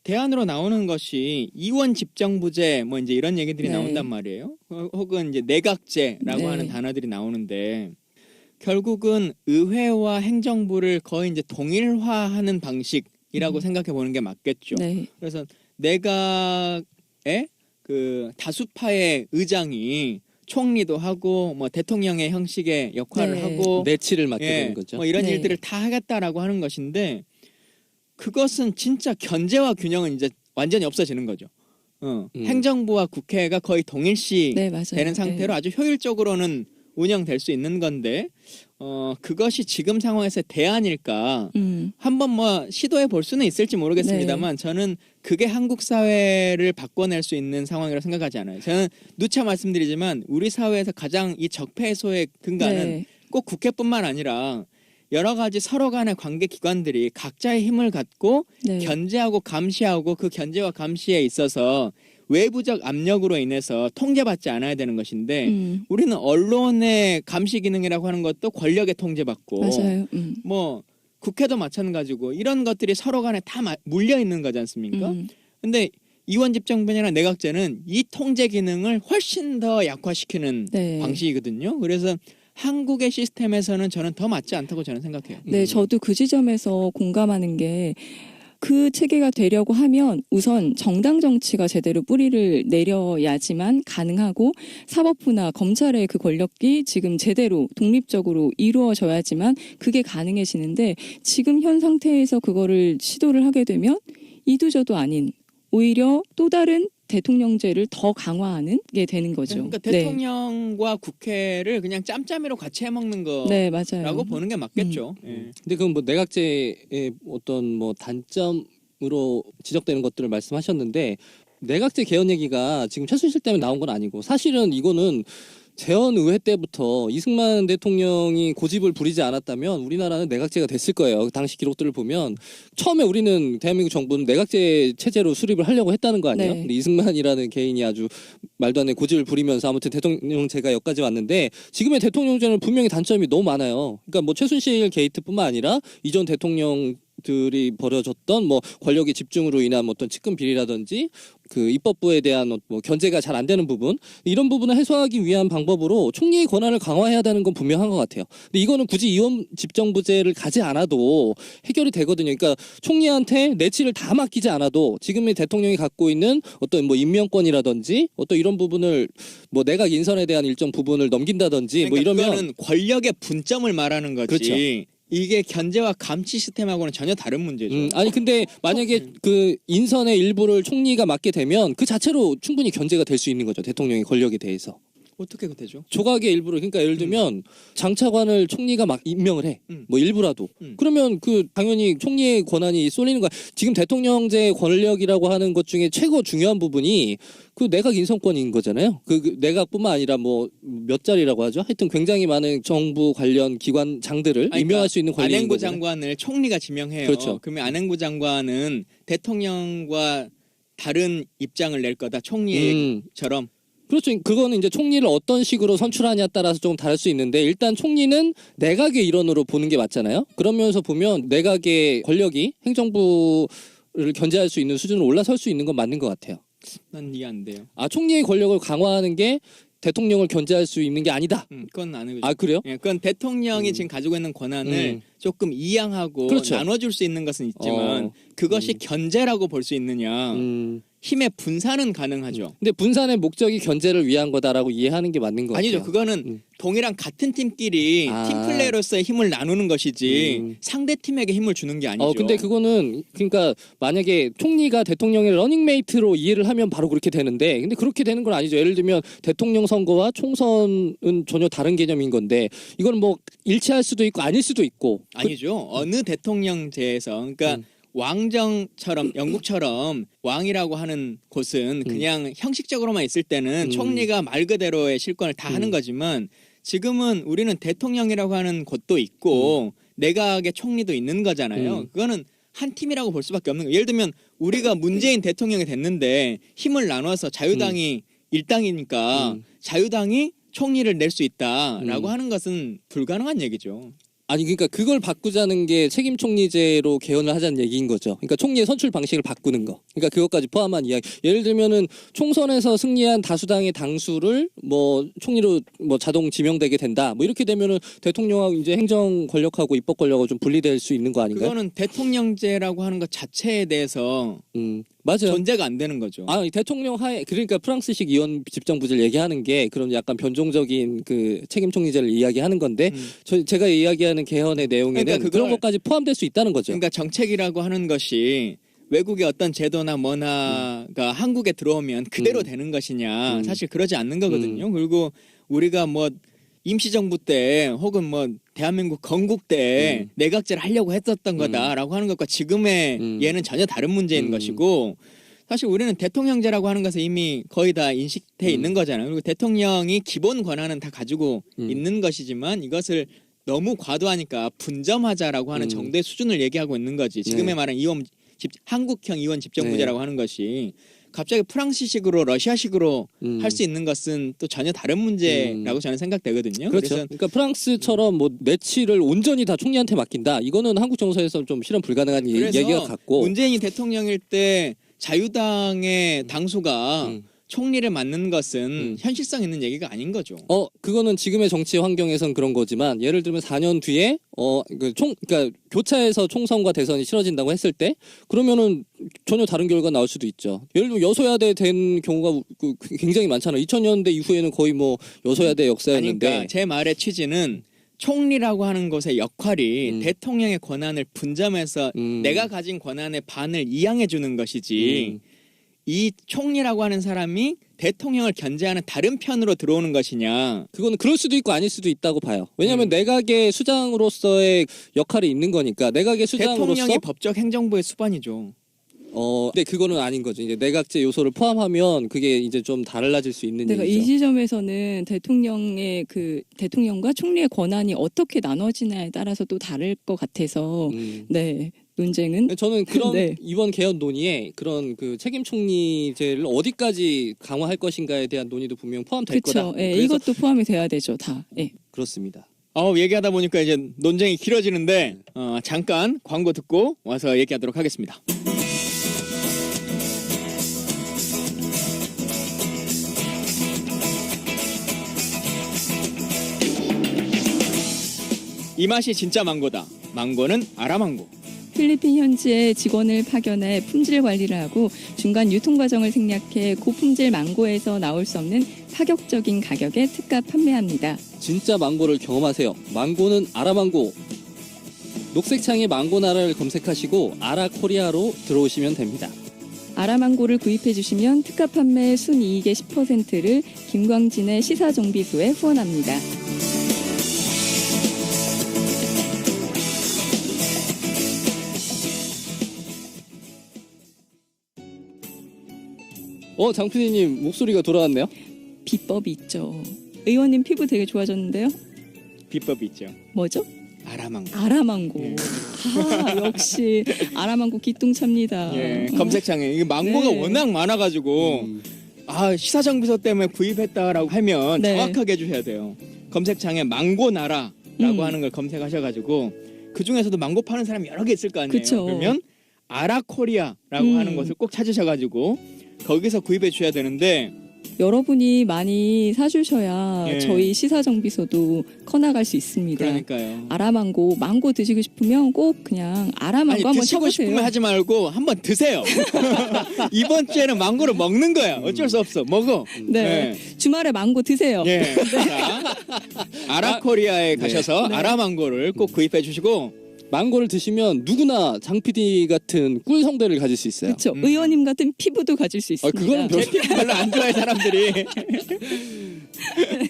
A: 대안으로 나오는 것이 이원 집정부제 뭐 이제 이런 얘기들이
C: 네.
A: 나온단 말이에요. 혹은 이제 내각제라고
C: 네.
A: 하는 단어들이 나오는데 결국은 의회와 행정부를 거의 이제 동일화하는 방식이라고 생각해 보는 게 맞겠죠.
C: 네.
A: 그래서 내각의 그 다수파의 의장이 총리도 하고 뭐 대통령의 형식의 역할을
C: 네.
A: 하고
B: 내치를 맡게 되는 거죠.
A: 뭐 이런
C: 네.
A: 일들을 다 하겠다라고 하는 것인데 그것은 진짜 견제와 균형은 이제 완전히 없어지는 거죠. 행정부와 국회가 거의 동일시
C: 네, 맞아요.
A: 되는 상태로
C: 네.
A: 아주 효율적으로는 운영될 수 있는 건데 그것이 지금 상황에서 대안일까 한번 뭐 시도해 볼 수는 있을지 모르겠습니다만 저는 그게 한국 사회를 바꿔낼 수 있는 상황이라고 생각하지 않아요. 저는 누차 말씀드리지만 우리 사회에서 가장 이 적폐 해소의 근간은
C: 네.
A: 꼭 국회뿐만 아니라 여러 가지 서로 간의 관계 기관들이 각자의 힘을 갖고
C: 네.
A: 견제하고 감시하고 그 견제와 감시에 있어서 외부적 압력으로 인해서 통제받지 않아야 되는 것인데 우리는 언론의 감시 기능이라고 하는 것도 권력에 통제받고
C: 맞아요.
A: 뭐 국회도 마찬가지고 이런 것들이 서로 간에 다 물려 있는 거지 않습니까? 근데 이원 집정부나 내각제는 이 통제 기능을 훨씬 더 약화시키는
C: 네.
A: 방식이거든요. 그래서 한국의 시스템에서는 저는 더 맞지 않다고 저는 생각해요.
C: 네, 저도 그 지점에서 공감하는 게 그 체계가 되려고 하면 우선 정당 정치가 제대로 뿌리를 내려야지만 가능하고 사법부나 검찰의 그 권력이 지금 제대로 독립적으로 이루어져야지만 그게 가능해지는데 지금 현 상태에서 그거를 시도를 하게 되면 이도저도 아닌 오히려 또 다른 대통령제를 더 강화하는 게 되는 거죠.
A: 그러니까 대통령과 국회를 그냥 짬짬이로 같이 해먹는
C: 네, 맞아요.
A: 거라고 보는 게 맞겠죠. 예.
B: 근데 그건 뭐 내각제의 어떤 뭐 단점으로 지적되는 것들을 말씀하셨는데 내각제 개헌 얘기가 지금 최순실 때문에 나온 건 아니고 사실은 이거는 재헌의회 때부터 이승만 대통령이 고집을 부리지 않았다면 우리나라는 내각제가 됐을 거예요. 그 당시 기록들을 보면 처음에 우리는 대한민국 정부는 내각제 체제로 수립을 하려고 했다는 거 아니에요?
C: 네.
B: 근데 이승만이라는 개인이 아주 말도 안 되는 고집을 부리면서 아무튼 대통령제가 여기까지 왔는데 지금의 대통령제는 분명히 단점이 너무 많아요. 그러니까 뭐 최순실 게이트뿐만 아니라 이전 대통령들이 벌어졌던 뭐 권력의 집중으로 인한 뭐 어떤 측근 비리라든지 그 입법부에 대한 뭐 견제가 잘 안 되는 부분 이런 부분을 해소하기 위한 방법으로 총리의 권한을 강화해야 되는 건 분명한 것 같아요. 근데 이거는 굳이 이원 집정부제를 가지 않아도 해결이 되거든요. 그러니까 총리한테 내치를 다 맡기지 않아도 지금의 대통령이 갖고 있는 어떤 뭐 임명권이라든지 어떤 이런 부분을 뭐 내각 인선에 대한 일정 부분을 넘긴다든지
A: 그러니까
B: 뭐 이러면
A: 그거는 권력의 분점을 말하는 거지.
B: 그렇죠.
A: 이게 견제와 감시 시스템하고는 전혀 다른 문제죠.
B: 아니 근데 만약에 그 인선의 일부를 총리가 맡게 되면 그 자체로 충분히 견제가 될 수 있는 거죠. 대통령의 권력에 대해서.
A: 어떻게 되죠?
B: 조각의 일부를 그러니까 예를 들면 장차관을 총리가 막 임명을 해. 뭐 일부라도. 그러면 그 당연히 총리의 권한이 쏠리는 거야. 지금 대통령제 권력이라고 하는 것 중에 최고 중요한 부분이 그 내각 인선권인 거잖아요. 그 내각뿐만 아니라 뭐 몇 자리라고 하죠. 하여튼 굉장히 많은 정부 관련 기관장들을 임명할 수 있는 권리인
A: 안행부
B: 거잖아요.
A: 장관을 총리가 지명해요.
B: 그렇죠.
A: 그러면 안행부 장관은 대통령과 다른 입장을 낼 거다. 총리처럼.
B: 그렇죠. 그거는 이제 총리를 어떤 식으로 선출하냐에 따라서 좀 다를 수 있는데 일단 총리는 내각의 일원으로 보는 게 맞잖아요. 그러면서 보면 내각의 권력이 행정부를 견제할 수 있는 수준으로 올라설 수 있는 건 맞는 것 같아요.
A: 난 이해 안 돼요.
B: 아 총리의 권력을 강화하는 게 대통령을 견제할 수 있는 게 아니다.
A: 그건 아니죠.
B: 아 그래요?
A: 예, 그건 대통령이 지금 가지고 있는 권한을 조금 이양하고
B: 그렇죠.
A: 나눠줄 수 있는 것은 있지만 그것이 견제라고 볼 수 있느냐. 힘의 분산은 가능하죠.
B: 근데 분산의 목적이 견제를 위한 거다라고 이해하는 게 맞는 거 같아요.
A: 아니죠. 그거는 동이랑 같은 팀끼리 팀플레이로서의 힘을 나누는 것이지 상대 팀에게 힘을 주는 게 아니죠.
B: 근데 그거는 그러니까 만약에 총리가 대통령의 러닝메이트로 이해를 하면 바로 그렇게 되는데 근데 그렇게 되는 건 아니죠. 예를 들면 대통령 선거와 총선은 전혀 다른 개념인 건데 이건 뭐 일치할 수도 있고 아닐 수도 있고
A: 아니죠. 어느 대통령제에서 그러니까 왕정처럼 영국처럼 왕이라고 하는 곳은 그냥 형식적으로만 있을 때는 총리가 말 그대로의 실권을 다 하는 거지만 지금은 우리는 대통령이라고 하는 곳도 있고 내각의 총리도 있는 거잖아요. 그거는 한 팀이라고 볼 수밖에 없는 거예요. 예를 들면 우리가 문재인 대통령이 됐는데 힘을 나눠서 자유당이 일당이니까 자유당이 총리를 낼 수 있다라고 하는 것은 불가능한 얘기죠.
B: 아니 그러니까 그걸 바꾸자는 게 책임 총리제로 개헌을 하자는 얘기인 거죠. 그러니까 총리의 선출 방식을 바꾸는 거. 그러니까 그것까지 포함한 이야기. 예를 들면은 총선에서 승리한 다수당의 당수를 뭐 총리로 뭐 자동 지명되게 된다. 뭐 이렇게 되면은 대통령하고 이제 행정 권력하고 입법 권력하고 좀 분리될 수 있는 거 아닌가요?
A: 그거는 대통령제라고 하는 것 자체에 대해서
B: 맞아요.
A: 존재가 안 되는 거죠.
B: 대통령 하에 그러니까 프랑스식 이원 집정부제를 얘기하는 게 그런 약간 변종적인 그 책임 총리제를 이야기하는 건데 제가 이야기하는 개헌의 내용에는
A: 그러니까
B: 그런 것까지 포함될 수 있다는 거죠.
A: 그러니까 정책이라고 하는 것이 외국의 어떤 제도나 문화가 한국에 들어오면 그대로 되는 것이냐 사실 그러지 않는 거거든요. 그리고 우리가 뭐 임시정부 때 혹은 뭐 대한민국 건국 때 내각제를 하려고 했었던 거다라고 하는 것과 지금의 얘는 전혀 다른 문제인 것이고 사실 우리는 대통령제라고 하는 것에 이미 거의 다 인식돼 있는 거잖아요. 그리고 대통령이 기본 권한은 다 가지고 있는 것이지만 이것을 너무 과도하니까 분점하자라고 하는 정도의 수준을 얘기하고 있는 거지. 지금의 말은 한국형 이원 집정부제라고 하는 것이 갑자기 프랑스식으로 러시아식으로 할 수 있는 것은 또 전혀 다른 문제라고 저는 생각되거든요.
B: 그렇죠.
A: 그래서
B: 그러니까 프랑스처럼 뭐 내치를 온전히 다 총리한테 맡긴다. 이거는 한국 정서에서 좀 실현 불가능한 얘기가 같고.
A: 문재인이 대통령일 때 자유당의 당수가 총리를 맡는 것은 현실성 있는 얘기가 아닌 거죠.
B: 그거는 지금의 정치 환경에선 그런 거지만 예를 들면 4년 뒤에 그러니까 교차해서 총선과 대선이 치러진다고 했을 때 그러면은 전혀 다른 결과가 나올 수도 있죠. 예를 들면 여소야대 된 경우가 굉장히 많잖아요. 2000년대 이후에는 거의 뭐 여소야대 역사였는데.
A: 그러니까 제 말의 취지는 총리라고 하는 것의 역할이 대통령의 권한을 분점해서 내가 가진 권한의 반을 이양해 주는 것이지 이 총리라고 하는 사람이 대통령을 견제하는 다른 편으로 들어오는 것이냐.
B: 그거는 그럴 수도 있고 아닐 수도 있다고 봐요. 왜냐하면 내각의 수장으로서의 역할이 있는 거니까. 내각의 수장으로서
A: 대통령이 법적 행정부의 수반이죠.
B: 근데 그거는 아닌 거죠. 이제 내각제 요소를 포함하면 그게 이제 좀 달라질 수 있는
C: 내가
B: 얘기죠.
C: 이 지점에서는 대통령과 총리의 권한이 어떻게 나눠지냐에 따라서 또 다를 것 같아서 네. 논쟁은
B: 저는 그런
C: 네.
B: 이번 개헌 논의에 그런 그 책임 총리제를 어디까지 강화할 것인가에 대한 논의도 분명 포함될 거다.
C: 그렇죠. 예,
B: 그래서
C: 이것도 포함이 돼야 되죠, 다. 예.
B: 그렇습니다.
A: 얘기하다 보니까 이제 논쟁이 길어지는데 잠깐 광고 듣고 와서 얘기하도록 하겠습니다. 이 맛이 진짜 망고다. 망고는 아라망고.
C: 필리핀 현지에 직원을 파견해 품질 관리를 하고 중간 유통 과정을 생략해 고품질 망고에서 나올 수 없는 파격적인 가격에 특가 판매합니다.
B: 진짜 망고를 경험하세요. 망고는 아라망고. 녹색창에 망고나라를 검색하시고 아라코리아로 들어오시면 됩니다.
C: 아라망고를 구입해 주시면 특가 판매 순이익의 10%를 김광진의 시사정비소에 후원합니다.
B: 장 PD님 목소리가 돌아왔네요.
C: 비법이 있죠. 의원님 피부 되게 좋아졌는데요.
A: 비법이 있죠.
C: 뭐죠?
A: 아라망고.
C: 아라망고. 역시 아라망고 기똥차입니다.
A: 예, 검색창에 이게 망고가
C: 네.
A: 워낙 많아가지고 시사정비소 때문에 구입했다라고 하면
C: 네.
A: 정확하게 해주셔야 돼요. 검색창에 망고나라라고 하는 걸 검색하셔가지고 그 중에서도 망고 파는 사람이 여러 개 있을 거 아니에요.
C: 그쵸.
A: 그러면 아라코리아라고 하는 것을 꼭 찾으셔가지고 거기서 구입해 주셔야 되는데
C: 여러분이 많이 사주셔야
A: 예.
C: 저희 시사정비소도 커나갈 수 있습니다.
A: 그러니까요.
C: 망고 드시고 싶으면 꼭 그냥 아라망고
A: 아니
C: 한번
A: 드시고
C: 쳐보세요.
A: 싶으면 하지 말고 한번 드세요. 이번 주에는 망고를 먹는 거야. 어쩔 수 없어. 먹어.
C: 네. 주말에 망고 드세요.
A: 예. 자, 아라코리아에 가셔서 아라망고를 꼭 구입해 주시고
B: 망고를 드시면 누구나 장 PD 같은 꿀 성대를 가질 수 있어요.
C: 그렇죠. 의원님 같은 피부도 가질 수 있습니다.
B: 그거는
A: 제 피부 별로 안 좋아해 사람들이.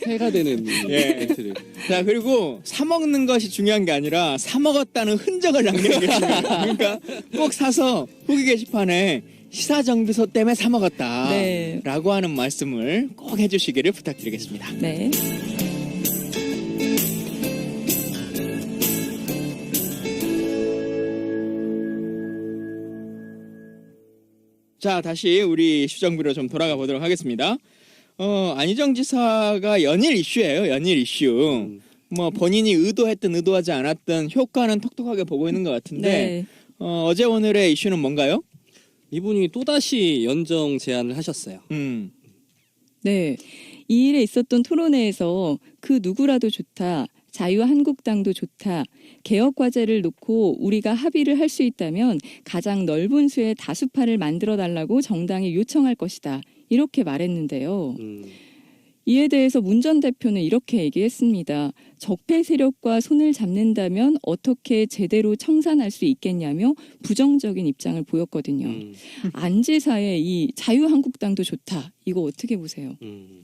B: 해가 되는
A: 예.
B: 멘트를.
A: 자, 그리고 사 먹는 것이 중요한 게 아니라 사 먹었다는 흔적을 남기는 게 중요해요. 그러니까 꼭 사서 후기 게시판에 시사정비소 때문에 사 먹었다
C: 네.
A: 라고 하는 말씀을 꼭 해주시기를 부탁드리겠습니다.
C: 네.
A: 자, 다시 우리 시정부로 좀 돌아가 보도록 하겠습니다. 안희정 지사가 연일 이슈예요. 연일 이슈. 뭐 본인이 의도했든 의도하지 않았든 효과는 톡톡하게 보고 있는 것 같은데
C: 네.
A: 어제 오늘의 이슈는 뭔가요?
B: 이분이 또다시 연정 제안을 하셨어요.
C: 네. 이 일에 있었던 토론회에서 그 누구라도 좋다. 자유한국당도 좋다. 개혁 과제를 놓고 우리가 합의를 할 수 있다면 가장 넓은 수의 다수파를 만들어 달라고 정당이 요청할 것이다. 이렇게 말했는데요. 이에 대해서 문 전 대표는 이렇게 얘기했습니다. 적폐 세력과 손을 잡는다면 어떻게 제대로 청산할 수 있겠냐며 부정적인 입장을 보였거든요. 안 지사의 이 자유한국당도 좋다. 이거 어떻게 보세요?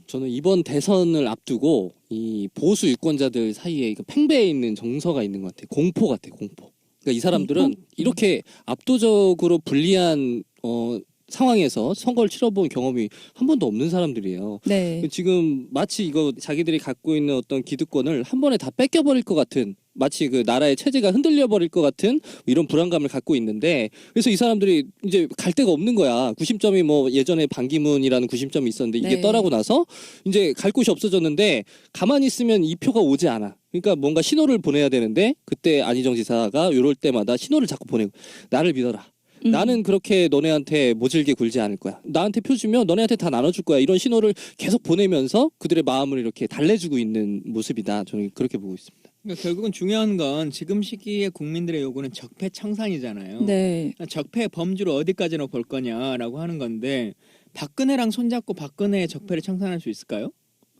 B: 저는 이번 대선을 앞두고 이 보수 유권자들 사이에 팽배해 있는 정서가 있는 것 같아요. 공포 같아요. 공포. 그러니까 이 사람들은
C: 공포?
B: 이렇게 압도적으로 불리한 상황에서 선거를 치러본 경험이 한 번도 없는 사람들이에요.
C: 네.
B: 지금 마치 이거 자기들이 갖고 있는 어떤 기득권을 한 번에 다 뺏겨버릴 것 같은, 마치 그 나라의 체제가 흔들려 버릴 것 같은 이런 불안감을 갖고 있는데, 그래서 이 사람들이 이제 갈 데가 없는 거야. 구심점이 뭐 예전에 반기문이라는 구심점이 있었는데 이게
C: 네.
B: 떠나고 나서 이제 갈 곳이 없어졌는데, 가만히 있으면 이 표가 오지 않아. 그러니까 뭔가 신호를 보내야 되는데, 그때 안희정 지사가 이럴 때마다 신호를 자꾸 보내고, 나를 믿어라. 나는 그렇게 너네한테 모질게 굴지 않을 거야. 나한테 표 주면 너네한테 다 나눠줄 거야. 이런 신호를 계속 보내면서 그들의 마음을 이렇게 달래주고 있는 모습이다. 저는 그렇게 보고 있습니다.
A: 그러니까 결국은 중요한 건 지금 시기에 국민들의 요구는 적폐 청산이잖아요.
C: 네.
A: 적폐 범주를 어디까지나 볼 거냐라고 하는 건데, 박근혜랑 손잡고 박근혜의 적폐를 청산할 수 있을까요?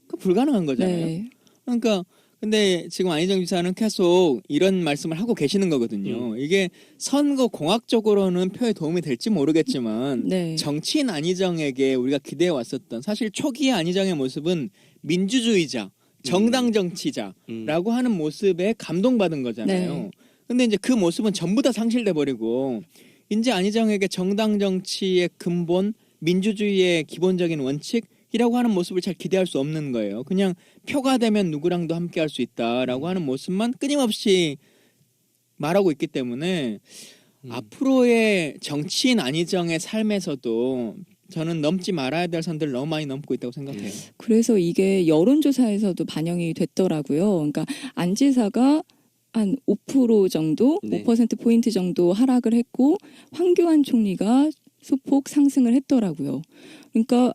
A: 그 불가능한 거잖아요.
C: 네.
A: 그러니까 근데 지금 안희정 지사는 계속 이런 말씀을 하고 계시는 거거든요. 이게 선거 공학적으로는 표에 도움이 될지 모르겠지만
C: 네.
A: 정치인 안희정에게 우리가 기대해 왔었던, 사실 초기의 안희정의 모습은 민주주의자, 정당 정치자라고 하는 모습에 감동받은 거잖아요.
C: 네.
A: 근데 이제 그 모습은 전부 다 상실돼 버리고, 이제 안희정에게 정당 정치의 근본, 민주주의의 기본적인 원칙이라고 하는 모습을 잘 기대할 수 없는 거예요. 그냥 표가 되면 누구랑도 함께 할 수 있다라고 하는 모습만 끊임없이 말하고 있기 때문에 앞으로의 정치인 안희정의 삶에서도 저는 넘지 말아야 될 선들을 너무 많이 넘고 있다고 생각해요.
C: 그래서 이게 여론조사에서도 반영이 됐더라고요. 그러니까 안 지사가 한 5% 정도,
B: 네.
C: 5%포인트 정도 하락을 했고, 황교안 총리가 소폭 상승을 했더라고요. 그러니까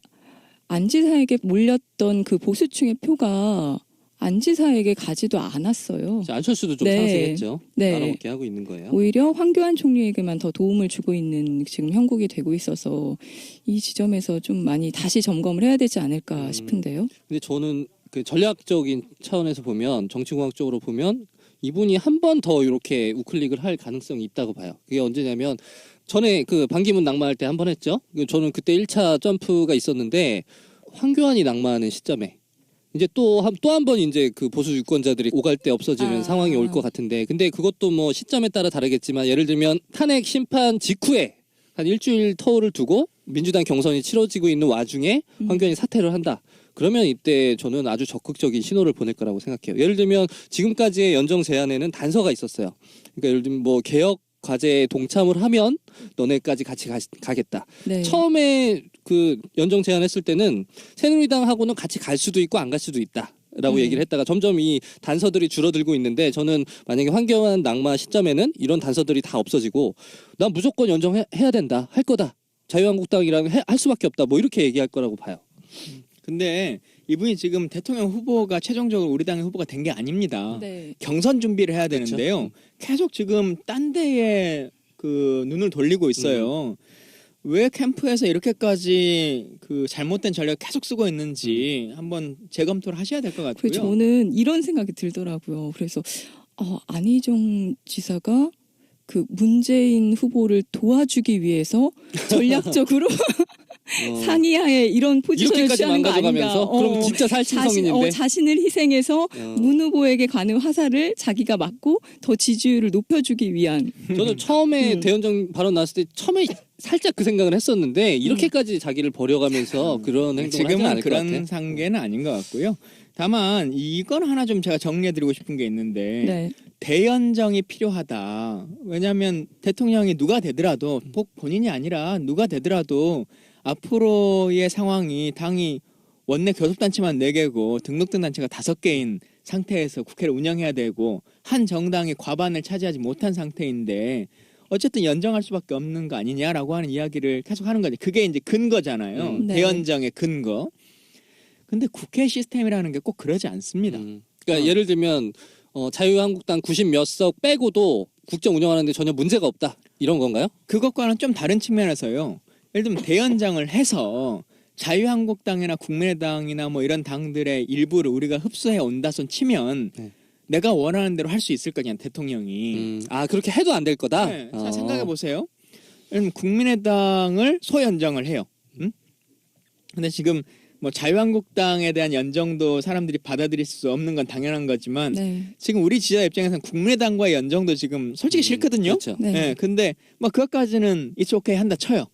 C: 안 지사에게 몰렸던 그 보수층의 표가 안 지사에게 가지도 않았어요.
B: 안철수도 좀
C: 네.
B: 상승했죠.
C: 네.
B: 따라먹게 하고 있는 거예요.
C: 오히려 황교안 총리에게만 더 도움을 주고 있는 지금 형국이 되고 있어서 이 지점에서 좀 많이 다시 점검을 해야 되지 않을까 싶은데요.
B: 근데 저는 그 전략적인 차원에서 보면, 정치공학적으로 보면 이분이 한 번 더 이렇게 우클릭을 할 가능성이 있다고 봐요. 그게 언제냐면, 전에 그 반기문 낙마할 때 한 번 했죠. 저는 그때 1차 점프가 있었는데, 황교안이 낙마하는 시점에 이제 또 한 번 이제 그 보수 유권자들이 오갈 데 없어지는 상황이 올 것 같은데, 근데 그것도 뭐 시점에 따라 다르겠지만, 예를 들면 탄핵 심판 직후에 한 일주일 터울을 두고 민주당 경선이 치러지고 있는 와중에 황교안이 사퇴를 한다. 그러면 이때 저는 아주 적극적인 신호를 보낼 거라고 생각해요. 예를 들면 지금까지의 연정 제안에는 단서가 있었어요. 그러니까 예를 들면 뭐 개혁 과제에 동참을 하면 너네까지 같이 가겠다.
C: 네.
B: 처음에 그 연정 제안했을 때는 새누리당하고는 같이 갈 수도 있고 안 갈 수도 있다라고 얘기를 했다가 점점 이 단서들이 줄어들고 있는데, 저는 만약에 황교안 낙마 시점에는 이런 단서들이 다 없어지고, 난 무조건 연정해야 된다, 할 거다, 자유한국당이랑 할 수밖에 없다, 뭐 이렇게 얘기할 거라고 봐요.
A: 근데 이분이 지금 대통령 후보가 최종적으로 우리 당의 후보가 된 게 아닙니다.
C: 네.
A: 경선 준비를 해야
B: 그렇죠.
A: 되는데요. 계속 지금 딴 데에 그 눈을 돌리고 있어요. 왜 캠프에서 이렇게까지 그 잘못된 전략을 계속 쓰고 있는지 한번 재검토를 하셔야 될 것 같고요.
C: 그래서 저는 이런 생각이 들더라고요. 그래서 안희정 지사가 그 문재인 후보를 도와주기 위해서 전략적으로 상이하에 이런 포지션을
B: 이렇게까지
C: 취하는 거 아닌가.
B: 망가져가면서 그럼 진짜 살신성인인데
C: 자신을 희생해서 문 후보에게 가는 화살을 자기가 맞고 더 지지율을 높여주기 위한.
B: 저는 처음에 대연정 발언 나왔을 때 처음에 살짝 그 생각을 했었는데, 이렇게까지 자기를 버려가면서 그런 행동을 하지
A: 지금은
B: 않을 것
A: 그런
B: 같아요.
A: 상계는 아닌 것 같고요. 다만 이건 하나 좀 제가 정리해드리고 싶은 게 있는데,
C: 네.
A: 대연정이 필요하다. 왜냐하면 대통령이 누가 되더라도, 꼭 본인이 아니라 누가 되더라도 앞으로의 상황이, 당이 원내 교섭단체만 4개고 등록된 단체가 5개인 상태에서 국회를 운영해야 되고, 한 정당이 과반을 차지하지 못한 상태인데 어쨌든 연정할 수밖에 없는 거 아니냐라고 하는 이야기를 계속 하는 거죠. 그게 이제 근거잖아요.
C: 네.
A: 대연정의 근거. 근데 국회 시스템이라는 게 꼭 그러지 않습니다.
B: 그러니까 예를 들면 자유한국당 90 몇 석 빼고도 국정 운영하는데 전혀 문제가 없다, 이런 건가요?
A: 그것과는 좀 다른 측면에서요. 예를 들면 대연정을 해서 자유한국당이나 국민의당이나 뭐 이런 당들의 일부를 우리가 흡수해 온다 손 치면
B: 네.
A: 내가 원하는 대로 할 수 있을 거냐 대통령이.
B: 아 그렇게 해도 안 될 거다.
A: 네, 자 생각해 보세요. 국민의당을 소연정을 해요. 응? 근데 지금 뭐 자유한국당에 대한 연정도 사람들이 받아들일 수 없는 건 당연한 거지만
C: 네.
A: 지금 우리 지지자 입장에서는 국민의당과의 연정도 지금 솔직히 싫거든요.
B: 그렇죠.
C: 네.
A: 네, 근데 뭐 그것까지는 it's okay 한다 쳐요.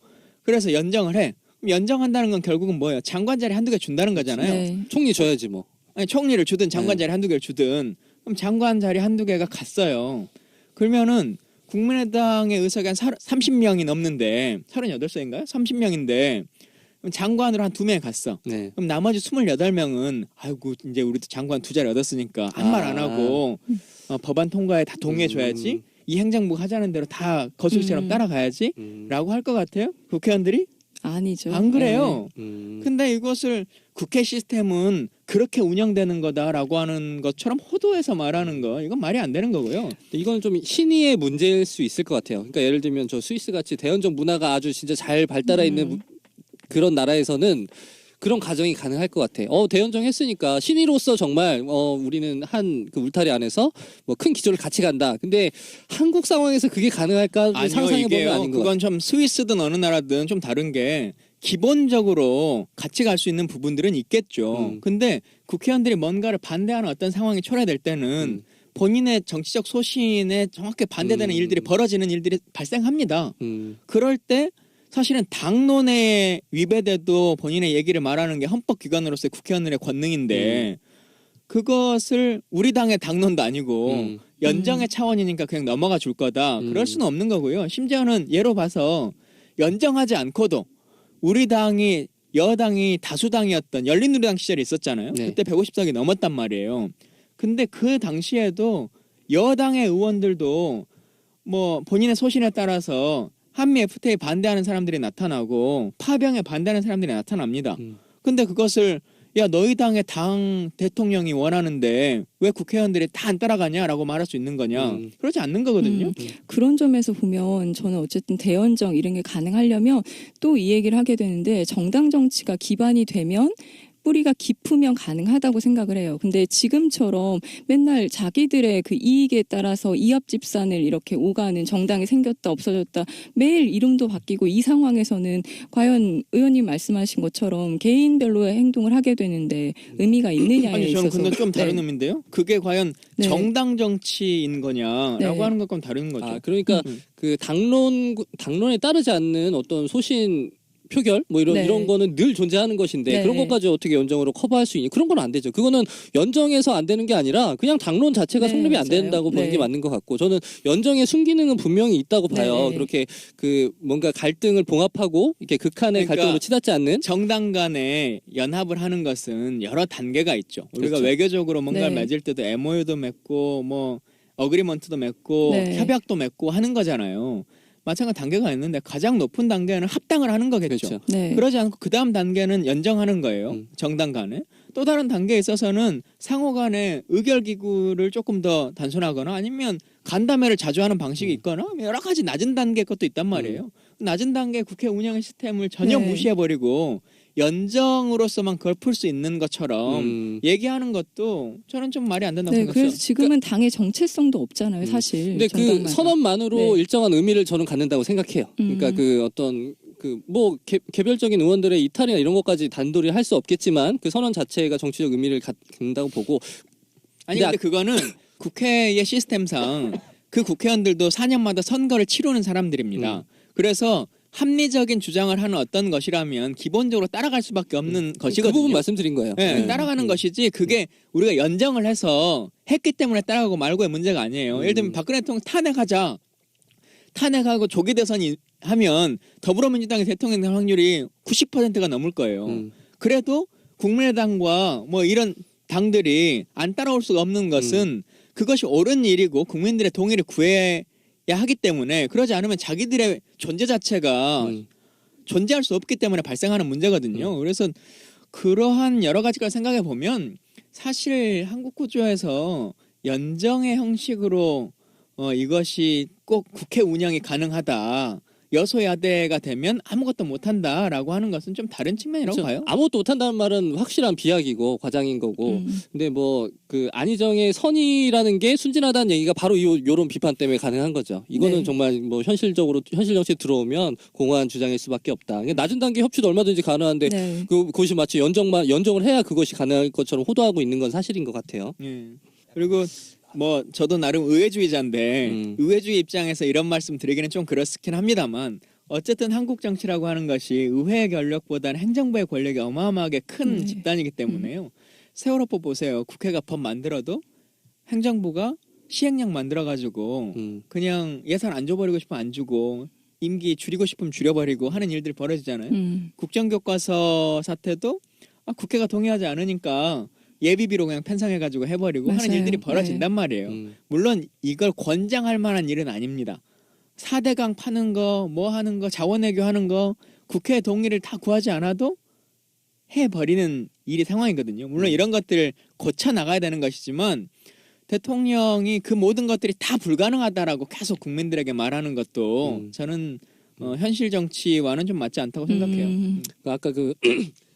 A: 그래서 연정을 해. 그럼 연정한다는 건 결국은 뭐예요? 장관 자리 한두 개 준다는 거잖아요.
C: 네.
B: 총리 줘야지 뭐.
A: 아니, 총리를 주든 장관
B: 네.
A: 자리 한두 개를 주든 그럼 장관 자리 한두 개가 갔어요. 그러면은 국민의당의 의석이 한 30명이 넘는데 38석인가요? 30명인데 장관으로 한 2명이 갔어.
B: 네.
A: 그럼 나머지 28명은 아이고 이제 우리도 장관 2자리 얻었으니까 한 말 안 하고 법안 통과에 다 동의해줘야지. 이 행정부가 하자는 대로 다 거술처럼 따라가야지 라고 할 것 같아요. 국회의원들이?
C: 아니죠.
A: 안 그래요.
B: 음.
A: 근데 이것을 국회 시스템은 그렇게 운영되는 거다라고 하는 것처럼 호도해서 말하는 거 이건 말이 안 되는 거고요.
B: 이건 좀 신의의 문제일 수 있을 것 같아요. 그러니까 예를 들면 저 스위스 같이 대연정 문화가 아주 진짜 잘 발달해 있는 그런 나라에서는 그런 가정이 가능할 것 같아. 대연정 했으니까 신의로서 정말 우리는 한 그 울타리 안에서 뭐 큰 기조를 같이 간다. 근데 한국 상황에서 그게 가능할까 상상해 보면 아닌 것
A: 그건
B: 같아요.
A: 좀 스위스든 어느 나라든 좀 다른 게 기본적으로 같이 갈 수 있는 부분들은 있겠죠. 근데 국회의원들이 뭔가를 반대하는 어떤 상황이 초래될 때는 본인의 정치적 소신에 정확히 반대되는 일들이 벌어지는 일들이 발생합니다. 그럴 때 사실은 당론에 위배돼도 본인의 얘기를 말하는 게 헌법기관으로서의 국회의원들의 권능인데 그것을 우리 당의 당론도 아니고 연정의 차원이니까 그냥 넘어가 줄 거다. 그럴 수는 없는 거고요. 심지어는 예로 봐서 연정하지 않고도 우리 당이 여당이 다수당이었던 열린우리당 시절이 있었잖아요.
B: 네.
A: 그때 150석이 넘었단 말이에요. 근데 그 당시에도 여당의 의원들도 뭐 본인의 소신에 따라서 한미 FTA 반대하는 사람들이 나타나고 파병에 반대하는 사람들이 나타납니다. 근데 그것을 야 너희 당의 당 대통령이 원하는데 왜 국회의원들이 다 안 따라가냐라고 말할 수 있는 거냐. 그러지 않는 거거든요.
C: 그런 점에서 보면 저는 어쨌든 대연정 이런 게 가능하려면 또 이 얘기를 하게 되는데 정당 정치가 기반이 되면 뿌리가 깊으면 가능하다고 생각을 해요. 근데 지금처럼 맨날 자기들의 그 이익에 따라서 이합집산을 이렇게 오가는 정당이 생겼다 없어졌다 매일 이름도 바뀌고 이 상황에서는 과연 의원님 말씀하신 것처럼 개인별로의 행동을 하게 되는데 의미가 있느냐에
A: 아니 저는
C: 있어서
A: 근데 좀 다른
C: 네.
A: 의미인데요. 그게 과연
C: 네.
A: 정당 정치인 거냐라고
C: 네.
A: 하는 것과는 다른 거죠.
B: 그러니까 그 당론에 따르지 않는 어떤 소신 표결 뭐
C: 네.
B: 이런 거는 늘 존재하는 것인데
C: 네.
B: 그런 것까지 어떻게 연정으로 커버할 수 있니? 그런 건 안 되죠. 그거는 연정에서 안 되는 게 아니라 그냥 당론 자체가
C: 네,
B: 성립이 안
C: 맞아요.
B: 된다고 보는
C: 네.
B: 게 맞는 것 같고 저는 연정의 순기능은 분명히 있다고 봐요.
C: 네.
B: 그렇게 그 뭔가 갈등을 봉합하고 이렇게 극한의
A: 그러니까
B: 갈등으로 치닫지 않는
A: 정당 간에 연합을 하는 것은 여러 단계가 있죠. 우리가
B: 그렇죠.
A: 외교적으로 뭔가를
C: 네.
A: 맺을 때도 MOU도 맺고 뭐 어그리먼트도 맺고
C: 네.
A: 협약도 맺고 하는 거잖아요. 마찬가지 단계가 있는데 가장 높은 단계는 합당을 하는 거겠죠.
B: 그렇죠.
C: 네.
A: 그러지 않고 그 다음 단계는 연정하는 거예요. 정당 간에. 또 다른 단계에 있어서는 상호 간의 의결 기구를 조금 더 단순하거나 아니면 간담회를 자주 하는 방식이 있거나 여러 가지 낮은 단계 것도 있단 말이에요. 낮은 단계 국회 운영 시스템을 전혀
C: 네.
A: 무시해버리고 연정으로서만 그걸 풀 수 있는 것처럼 얘기하는 것도 저는 좀 말이 안 된다고
C: 네,
A: 생각해요.
C: 그래서 지금은 당의 정체성도 없잖아요, 사실.
B: 근데 그
C: 정당만.
B: 선언만으로
C: 네.
B: 일정한 의미를 저는 갖는다고 생각해요. 그러니까 그 어떤 그 뭐 개별적인 의원들의 이탈이나 이런 것까지 단도리 할 수 없겠지만 그 선언 자체가 정치적 의미를 갖는다고 보고
A: 아니 근데 그거는 국회의 시스템상 그 국회의원들도 4년마다 선거를 치르는 사람들입니다. 그래서 합리적인 주장을 하는 어떤 것이라면 기본적으로 따라갈 수밖에 없는 것이거든요.
B: 그 부분 말씀드린 거예요.
A: 네, 따라가는 것이지 그게 우리가 연정을 해서 했기 때문에 따라가고 말고의 문제가 아니에요. 예를 들면 박근혜 대통령 탄핵하자. 탄핵하고 조기 대선이 하면 더불어민주당의 대통령 될 확률이 90%가 넘을 거예요. 그래도 국민의당과 뭐 이런 당들이 안 따라올 수가 없는 것은 그것이 옳은 일이고 국민들의 동의를 구해야 하기 때문에 그러지 않으면 자기들의 존재 자체가 존재할 수 없기 때문에 발생하는 문제거든요. 그래서 그러한 여러 가지를 생각해 보면 사실 한국 구조에서 연정의 형식으로 이것이 꼭 국회 운영이 가능하다 여소야대가 되면 아무것도 못한다라고 하는 것은 좀 다른 측면이라고
B: 그렇죠.
A: 봐요.
B: 아무것도 못한다는 말은 확실한 비약이고 과장인 거고. 근데 뭐 그 안희정의 선의라는 게 순진하다는 얘기가 바로 요런 비판 때문에 가능한 거죠. 이거는
C: 네.
B: 정말 뭐 현실 정치에 들어오면 공허한 주장일 수밖에 없다. 낮은 단계 협치도 얼마든지 가능한데
C: 네.
B: 그것이 마치 연정을 해야 그것이 가능할 것처럼 호도하고 있는 건 사실인 것 같아요.
A: 예. 그리고 뭐 저도 나름 의회주의자인데 의회주의 입장에서 이런 말씀 드리기는 좀 그렇긴 합니다만 어쨌든 한국 정치라고 하는 것이 의회의 권력보다는 행정부의 권력이 어마어마하게 큰
C: 네.
A: 집단이기 때문에요. 세월호법 보세요. 국회가 법 만들어도 행정부가 시행령 만들어가지고 그냥 예산 안 줘버리고 싶으면 안 주고 임기 줄이고 싶으면 줄여버리고 하는 일들이 벌어지잖아요. 국정교과서 사태도 국회가 동의하지 않으니까 예비비로 그냥 편성해가지고 해버리고
C: 맞아요.
A: 하는 일들이 벌어진단 말이에요. 물론 이걸 권장할 만한 일은 아닙니다. 4대강 파는 거, 뭐 하는 거, 자원외교 하는 거 국회 동의를 다 구하지 않아도 해버리는 일이 상황이거든요. 물론 이런 것들을 고쳐나가야 되는 것이지만 대통령이 그 모든 것들이 다 불가능하다라고 계속 국민들에게 말하는 것도 저는 현실 정치와는 좀 맞지 않다고 생각해요.
B: 그러니까 아까 그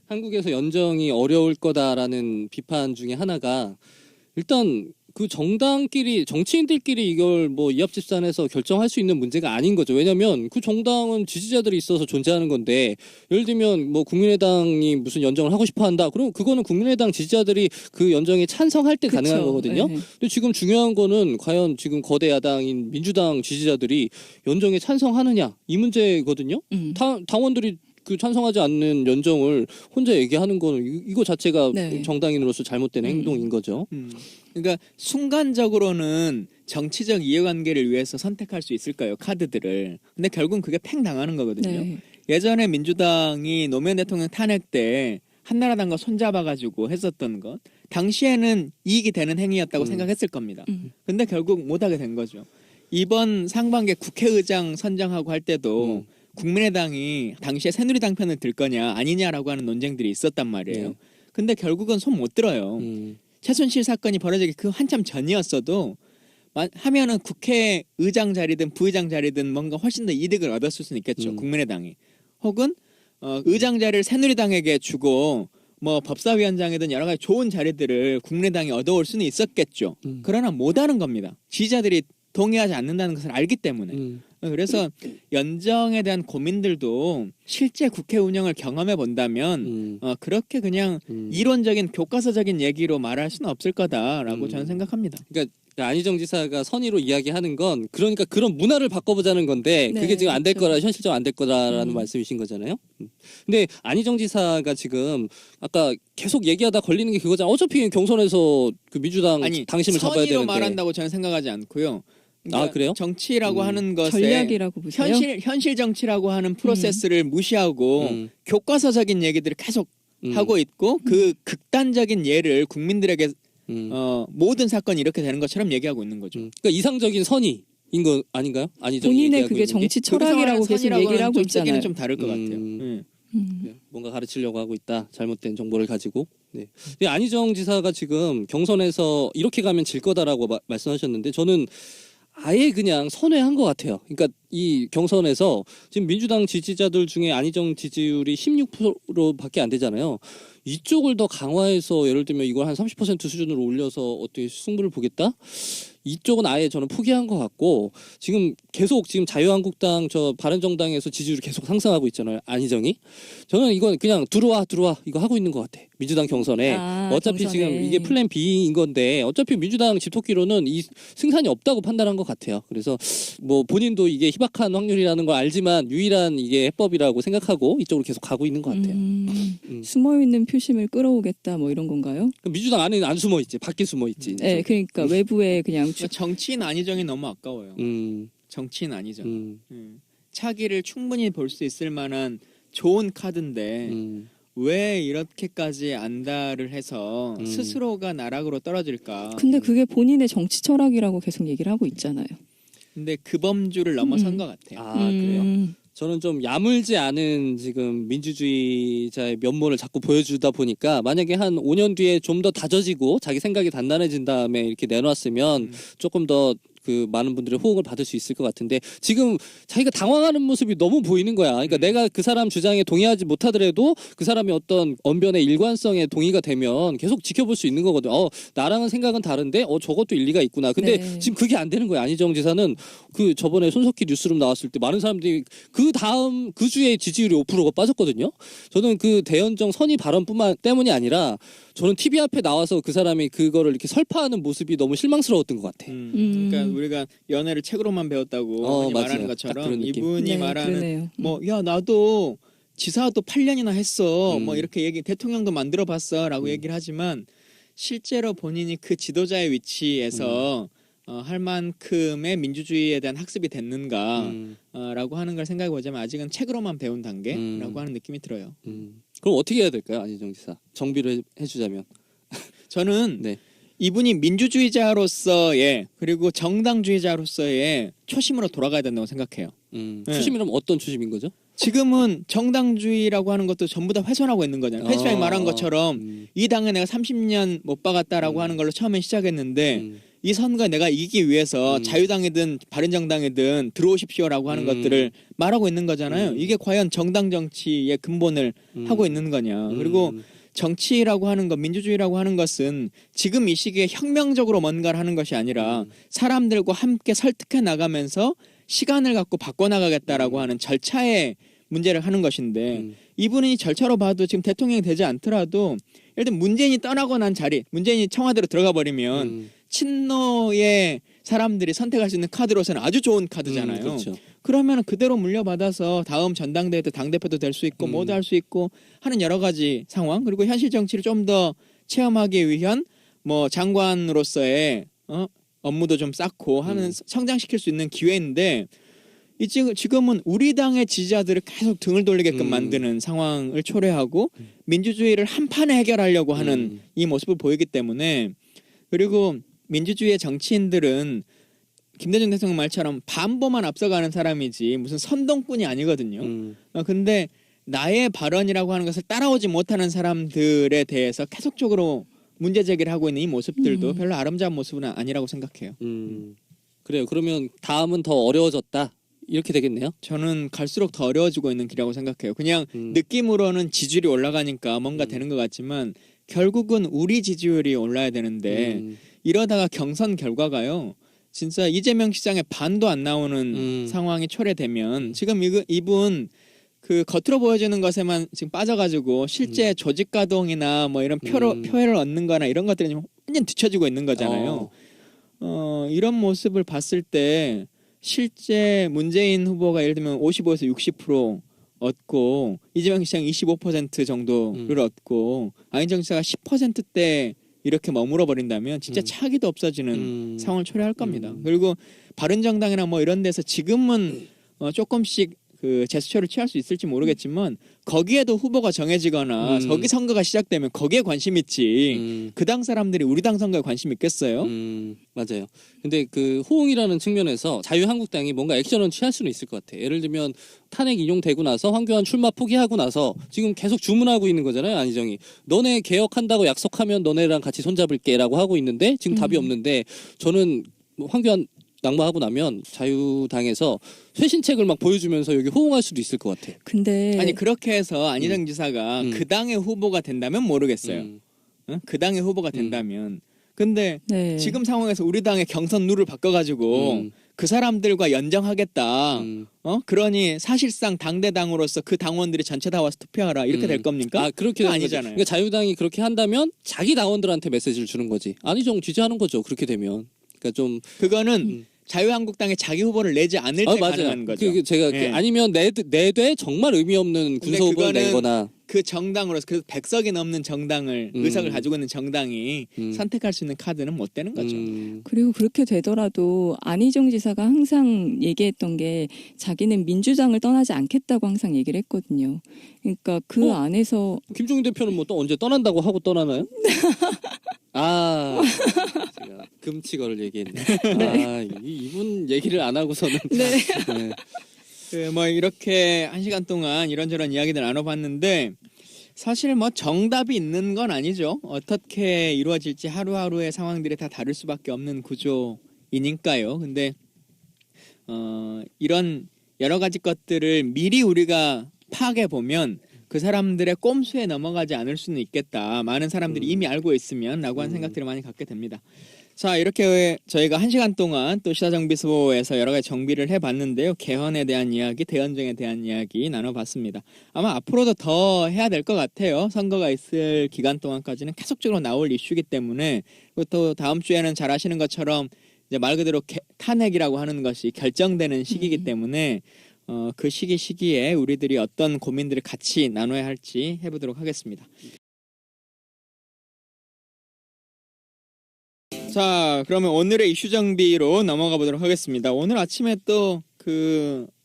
B: 한국에서 연정이 어려울 거다라는 비판 중에 하나가 일단 그 정치인들끼리 이걸 뭐 이합집산해서 결정할 수 있는 문제가 아닌 거죠. 왜냐하면 그 정당은 지지자들이 있어서 존재하는 건데 예를 들면 뭐 국민의당이 무슨 연정을 하고 싶어 한다. 그럼 그거는 국민의당 지지자들이 그 연정에 찬성할 때 가능한 거거든요.
C: 네.
B: 근데 지금 중요한 거는 과연 지금 거대 야당인 민주당 지지자들이 연정에 찬성하느냐 이 문제거든요. 당원들이 그 찬성하지 않는 연정을 혼자 얘기하는 거는 이거 자체가
C: 네.
B: 정당인으로서 잘못된 행동인 거죠.
A: 그러니까 순간적으로는 정치적 이해관계를 위해서 선택할 수 있을 거예요. 카드들을. 근데 결국은 그게 팽 당하는 거거든요.
C: 네.
A: 예전에 민주당이 노무현 대통령 탄핵 때 한나라당과 손잡아가지고 했었던 것. 당시에는 이익이 되는 행위였다고 생각했을 겁니다. 근데 결국 못하게 된 거죠. 이번 상반기에 국회의장 선정하고 할 때도 국민의당이 당시에 새누리당 편을 들 거냐 아니냐라고 하는 논쟁들이 있었단 말이에요.
B: 네.
A: 근데 결국은 손 못 들어요. 최순실 사건이 벌어지기 그 한참 전이었어도 하면은 국회의장 자리든 부의장 자리든 뭔가 훨씬 더 이득을 얻었을 수는 있겠죠. 국민의당이. 혹은 의장 자리를 새누리당에게 주고 뭐 법사위원장이든 여러 가지 좋은 자리들을 국민의당이 얻어올 수는 있었겠죠. 그러나 못하는 겁니다. 지지자들이 동의하지 않는다는 것을 알기 때문에. 그래서 연정에 대한 고민들도 실제 국회 운영을 경험해 본다면 그렇게 그냥 이론적인 교과서적인 얘기로 말할 수는 없을 거다라고 저는 생각합니다.
B: 그러니까 안희정 지사가 선의로 이야기하는 건 그러니까 그런 문화를 바꿔보자는 건데
C: 네,
B: 그게 지금 안 될
C: 그렇죠.
B: 거라 현실적으로 안 될 거라는 말씀이신 거잖아요. 근데 안희정 지사가 지금 아까 계속 얘기하다 걸리는 게 그거잖아요. 어차피 경선에서 그 민주당 당심을 잡아야
A: 선의로
B: 되는데
A: 말한다고 저는 생각하지 않고요. 그러니까
B: 그래요?
A: 정치라고 하는 것에
C: 전략이라고 보세요?
A: 현실 정치라고 하는 프로세스를 무시하고 교과서적인 얘기들을 계속 하고 있고 그 극단적인 예를 국민들에게 모든 사건이 이렇게 되는 것처럼 얘기하고 있는 거죠.
B: 그러니까 이상적인 선의인 거 아닌가요? 안희정
C: 본인의 그게 정치 철학이라고 계속 얘기를 하고
A: 좀
C: 있잖아요.
A: 쓰기는 좀 다를 것 같아요.
B: 뭔가 가르치려고 하고 있다. 잘못된 정보를 가지고. 네. 근데 안희정 지사가 지금 경선에서 이렇게 가면 질 거다라고 말씀하셨는데 저는 아예 그냥 선회한 것 같아요. 그러니까 이 경선에서 지금 민주당 지지자들 중에 안희정 지지율이 16%밖에 안 되잖아요. 이쪽을 더 강화해서 예를 들면 이걸 한 30% 수준으로 올려서 어떻게 승부를 보겠다? 이쪽은 아예 저는 포기한 것 같고 지금 계속 지금 자유한국당 저 바른정당에서 지지율이 계속 상승하고 있잖아요. 안희정이. 저는 이건 그냥 들어와 이거 하고 있는 것 같아. 민주당 경선에. 어차피
C: 경선에.
B: 지금 이게 플랜 B인 건데 어차피 민주당 집토끼로는 이 승산이 없다고 판단한 것 같아요. 그래서 뭐 본인도 이게 희박한 확률이라는 걸 알지만 유일한 이게 해법이라고 생각하고 이쪽으로 계속 가고 있는 것 같아요.
C: 숨어있는 표심을 끌어오겠다 뭐 이런 건가요?
B: 민주당 안에는 안 숨어 있지. 밖에 숨어 있지.
C: 네, 그러니까 외부에 그냥
A: 정치인 안희정이 너무 아까워요. 정치인 안희정. 차기를 충분히 볼 수 있을 만한 좋은 카드인데 왜 이렇게까지 안달을 해서 스스로가 나락으로 떨어질까?
C: 근데 그게 본인의 정치 철학이라고 계속 얘기를 하고 있잖아요.
A: 근데 그 범주를 넘어선 것 같아요.
B: 그래요? 저는 좀 야물지 않은 지금 민주주의자의 면모를 자꾸 보여주다 보니까 만약에 한 5년 뒤에 좀 더 다져지고 자기 생각이 단단해진 다음에 이렇게 내놨으면 조금 더 그 많은 분들의 호응을 받을 수 있을 것 같은데 지금 자기가 당황하는 모습이 너무 보이는 거야. 그러니까 내가 그 사람 주장에 동의하지 못하더라도 그 사람이 어떤 언변의 일관성에 동의가 되면 계속 지켜볼 수 있는 거거든. 나랑은 생각은 다른데 저것도 일리가 있구나. 근데
C: 네.
B: 지금 그게 안 되는 거야. 안희정 지사는 그 저번에 손석희 뉴스룸 나왔을 때 많은 사람들이 그 다음 그 주에 지지율이 5%가 빠졌거든요. 저는 그 대연정 선의 발언뿐만 때문이 아니라 저는 TV 앞에 나와서 그 사람이 그거를 이렇게 설파하는 모습이 너무 실망스러웠던 것 같아.
A: 그러니까 우리가 연애를 책으로만 배웠다고 흔히
B: 맞아요.
A: 말하는
B: 딱
A: 것처럼
B: 그런 느낌.
A: 이분이
C: 네,
A: 말하는
C: 그러네요.
A: 뭐 야 나도 지사도 8년이나 했어
B: 음.
A: 뭐 이렇게 얘기 대통령도 만들어 봤어라고 얘기를 하지만 실제로 본인이 그 지도자의 위치에서 할 만큼의 민주주의에 대한 학습이 됐는가라고 하는 걸 생각해 보자면 아직은 책으로만 배운 단계라고 하는 느낌이 들어요.
B: 그럼 어떻게 해야 될까요, 안희정 지사? 정비를 해주자면.
A: 저는
B: 네.
A: 이분이 민주주의자로서의 그리고 정당주의자로서의 초심으로 돌아가야 된다고 생각해요. 네.
B: 추심이라면 어떤 추심인 거죠?
A: 지금은 정당주의라고 하는 것도 전부 다 훼손하고 있는 거잖아요. 페이스북에 말한 것처럼 이 당에 내가 30년 못 박았다라고 하는 걸로 처음에 시작했는데 이 선거에 내가 이기기 위해서 자유당이든 바른정당이든 들어오십시오라고 하는 것들을 말하고 있는 거잖아요. 이게 과연 정당 정치의 근본을 하고 있는 거냐. 그리고 정치라고 하는 것, 민주주의라고 하는 것은 지금 이 시기에 혁명적으로 뭔가를 하는 것이 아니라 사람들과 함께 설득해 나가면서 시간을 갖고 바꿔나가겠다라고 하는 절차의 문제를 하는 것인데 이분이 절차로 봐도 지금 대통령이 되지 않더라도 예를 들면 문재인이 떠나고 난 자리, 문재인이 청와대로 들어가 버리면 친노의 사람들이 선택할 수 있는 카드로서는 아주 좋은 카드잖아요.
B: 그렇죠.
A: 그러면 그대로 물려받아서 다음 전당대회 때 당대표도 될 수 있고 뭐도 할 수 있고 하는 여러 가지 상황 그리고 현실 정치를 좀 더 체험하기 위한 뭐 장관으로서의 업무도 좀 쌓고 하는 성장시킬 수 있는 기회인데 지금은 우리 당의 지지자들을 계속 등을 돌리게끔 만드는 상황을 초래하고 민주주의를 한 판에 해결하려고 하는 이 모습을 보이기 때문에 그리고 민주주의의 정치인들은 김대중 대통령 말처럼 반보만 앞서가는 사람이지 무슨 선동꾼이 아니거든요. 근데 나의 발언이라고 하는 것을 따라오지 못하는 사람들에 대해서 계속적으로 문제 제기를 하고 있는 이 모습들도 별로 아름다운 모습은 아니라고 생각해요.
B: 그래요. 그러면 다음은 더 어려워졌다. 이렇게 되겠네요.
A: 저는 갈수록 더 어려워지고 있는 길이라고 생각해요. 그냥 느낌으로는 지지율이 올라가니까 뭔가 되는 것 같지만 결국은 우리 지지율이 올라야 되는데 이러다가 경선 결과가요. 진짜 이재명 시장의 반도 안 나오는 상황이 초래되면 지금 이분 그 겉으로 보여주는 것에만 지금 빠져가지고 실제 조직 가동이나 뭐 이런 표를 얻는 거나 이런 것들이 지금 완전 뒤처지고 있는 거잖아요. 이런 모습을 봤을 때 실제 문재인 후보가 예를 들면 55에서 60% 얻고 이재명 시장 25% 정도를 얻고 안희정 지사가 10%대 이렇게 머물러 버린다면 진짜 차기도 없어지는 상황을 초래할 겁니다. 그리고 바른정당이나 뭐 이런 데서 지금은 조금씩 그 제스처를 취할 수 있을지 모르겠지만 거기에도 후보가 정해지거나 거기 선거가 시작되면 거기에 관심 있지 그 당 사람들이 우리 당 선거에 관심 있겠어요?
B: 맞아요. 근데 그 호응이라는 측면에서 자유한국당이 뭔가 액션은 취할 수는 있을 것 같아. 예를 들면 탄핵 인용되고 나서 황교안 출마 포기하고 나서 지금 계속 주문하고 있는 거잖아요. 안희정이 너네 개혁한다고 약속하면 너네랑 같이 손잡을게라고 하고 있는데 지금 답이 없는데 저는 황교안 낙마하고 나면 자유당에서 쇄신책을 막 보여주면서 여기 호응할 수도 있을 것 같아.
C: 근데
A: 아니 그렇게 해서 안희정 지사가 그 당의 후보가 된다면 모르겠어요. 그 당의 후보가 된다면. 근데
C: 네.
A: 지금 상황에서 우리 당의 경선 룰을 바꿔가지고 그 사람들과 연정하겠다. 그러니 사실상 당대당으로서 그 당원들이 전체 다 와서 투표하라 이렇게 될 겁니까?
B: 그렇게 되는
A: 아니잖아요.
B: 거죠. 그러니까 자유당이 그렇게 한다면 자기 당원들한테 메시지를 주는 거지. 안희정 지지하는 거죠. 그렇게 되면. 그러니까 좀
A: 그거는 자유한국당에 자기 후보를 내지 않을 때 가능한 거죠.
B: 제가
A: 예.
B: 아니면 내돼 정말 의미 없는 군소 후보를
A: 그거는
B: 내거나
A: 그 정당으로서 그 100석이 넘는 정당을 의석을 가지고 있는 정당이 선택할 수 있는 카드는 못 되는 거죠.
C: 그리고 그렇게 되더라도 안희정 지사가 항상 얘기했던 게 자기는 민주당을 떠나지 않겠다고 항상 얘기를 했거든요. 그러니까 그 안에서
B: 김종인 대표는 뭐 또 언제 떠난다고 하고 떠나나요? 제가 금치거를 얘기했네. 이분 얘기를 안 하고서는
C: 네.
A: 뭐 이렇게 1시간 동안 이런저런 이야기들 나눠봤는데 사실 뭐 정답이 있는 건 아니죠. 어떻게 이루어질지 하루하루의 상황들이 다 다를 수밖에 없는 구조인 사람이니까요. 근데 이런 여러 가지 것들을 미리 우리가 파악해 보면 그 사람들의 꼼수에 넘어가지 않을 수는 있겠다. 많은 사람들이 이미 알고 있으면라고 하는 생각들을 많이 갖게 됩니다. 자, 이렇게 저희가 1시간 동안 또 시사정비소에서 여러 가지 정비를 해봤는데요. 개헌에 대한 이야기, 대연정에 대한 이야기 나눠봤습니다. 아마 앞으로도 더 해야 될 것 같아요. 선거가 있을 기간 동안까지는 계속적으로 나올 이슈이기 때문에, 또 다음 주에는 잘 아시는 것처럼 이제 말 그대로 탄핵이라고 하는 것이 결정되는 시기이기 때문에 그 시기에 우리들이 어떤 고민들을 같이 나눠야 할지 해보도록 하겠습니다. 자, 그러면 오늘의 이슈 정비로 넘어가 보도록 하겠습니다. 오늘 아침에 또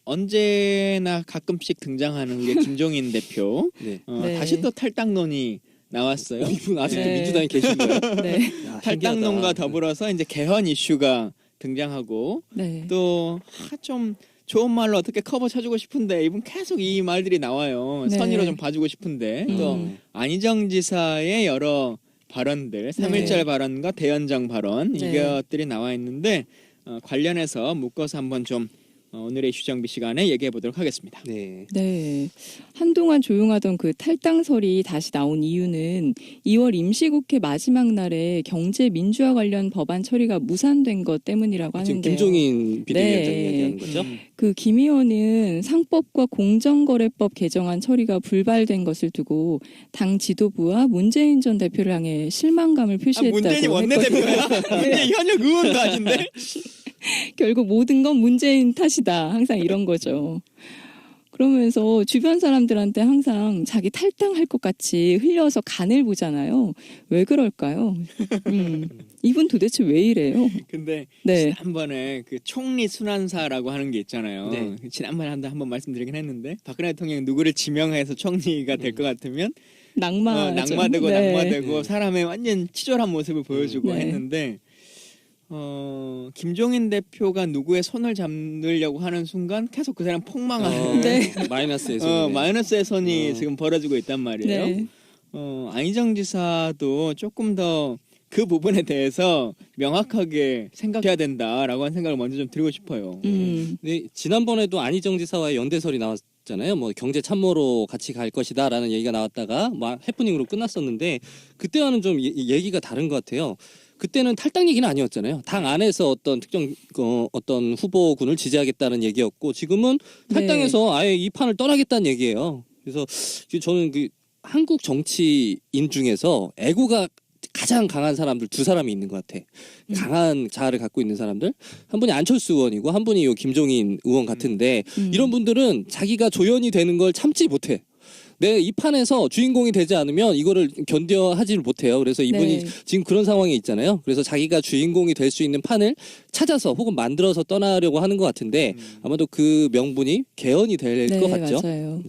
A: 언제나 가끔씩 등장하는 우리 김종인 대표
B: 네.
C: 네.
A: 다시 또 탈당론이 나왔어요.
B: 이분 아직도
C: 네.
B: 민주당에 계신 거예요?
C: 네.
B: 야,
A: 탈당론과
B: 신기하다.
A: 더불어서 이제 개헌 이슈가 등장하고
C: 네.
A: 또 좀 좋은 말로 어떻게 커버 쳐주고 싶은데 이분 계속 이 말들이 나와요.
C: 네.
A: 선의로 좀 봐주고 싶은데 또 안희정 지사의 여러 발언들, 3.1절 발언과 대연정 발언
C: 네.
A: 이것들이 나와 있는데 관련해서 묶어서 한번 좀 오늘의 이슈 정비 시간에 얘기해 보도록 하겠습니다.
B: 네.
C: 네. 한동안 조용하던 그 탈당설이 다시 나온 이유는 2월 임시국회 마지막 날에 경제 민주화 관련 법안 처리가 무산된 것 때문이라고
B: 지금
C: 하는데요.
B: 김종인 비대위원장
C: 네.
B: 이야기하는 거죠?
C: 그 김 의원은 상법과 공정거래법 개정안 처리가 불발된 것을 두고 당 지도부와 문재인 전 대표를 향해 실망감을 표시했다고
A: 문재인이 원내대표야? 문재인 현역 의원도 아닌데?
C: 결국 모든 건 문재인 탓이다. 항상 이런 거죠. 그러면서 주변 사람들한테 항상 자기 탈당할 것 같이 흘려서 간을 보잖아요. 왜 그럴까요? 이분 도대체 왜 이래요?
A: 근데
C: 네.
A: 지난번에 그 총리 순환사라고 하는 게 있잖아요.
B: 네.
A: 지난번에 한번 말씀드리긴 했는데 박근혜 대통령이 누구를 지명해서 총리가 될 것 같으면 낙마되고
C: 네.
A: 낙마되고 사람의 완전 치졸한 모습을 보여주고
C: 네.
A: 했는데 김종인 대표가 누구의 손을 잡으려고 하는 순간 계속 그 사람 폭망하는
C: 네.
B: 마이너스의 손.
A: 마이너스의 손이 지금 벌어지고 있단 말이에요.
C: 네.
A: 안희정 지사도 조금 더 그 부분에 대해서 명확하게 생각해야 된다라고 하는 생각을 먼저 좀 드리고 싶어요.
B: 네, 지난번에도 안희정 지사와의 연대설이 나왔잖아요. 뭐 경제 참모로 같이 갈 것이다라는 얘기가 나왔다가 막 해프닝으로 끝났었는데 그때와는 좀 얘기가 다른 것 같아요. 그때는 탈당 얘기는 아니었잖아요. 당 안에서 어떤 특정 어떤 후보군을 지지하겠다는 얘기였고 지금은 탈당해서 아예 이 판을 떠나겠다는 얘기예요. 그래서 저는 그 한국 정치인 중에서 애고가 가장 강한 사람들 두 사람이 있는 것 같아. 강한 자아를 갖고 있는 사람들. 한 분이 안철수 의원이고 한 분이 요 김종인 의원 같은데 이런 분들은 자기가 조연이 되는 걸 참지 못해. 내 이 판에서 주인공이 되지 않으면 이거를 견뎌하지를 못해요. 그래서 이분이
C: 네.
B: 지금 그런 상황에 있잖아요. 그래서 자기가 주인공이 될 수 있는 판을 찾아서 혹은 만들어서 떠나려고 하는 것 같은데 아마도 그 명분이 개헌이 될 것 같죠.
C: 맞아요.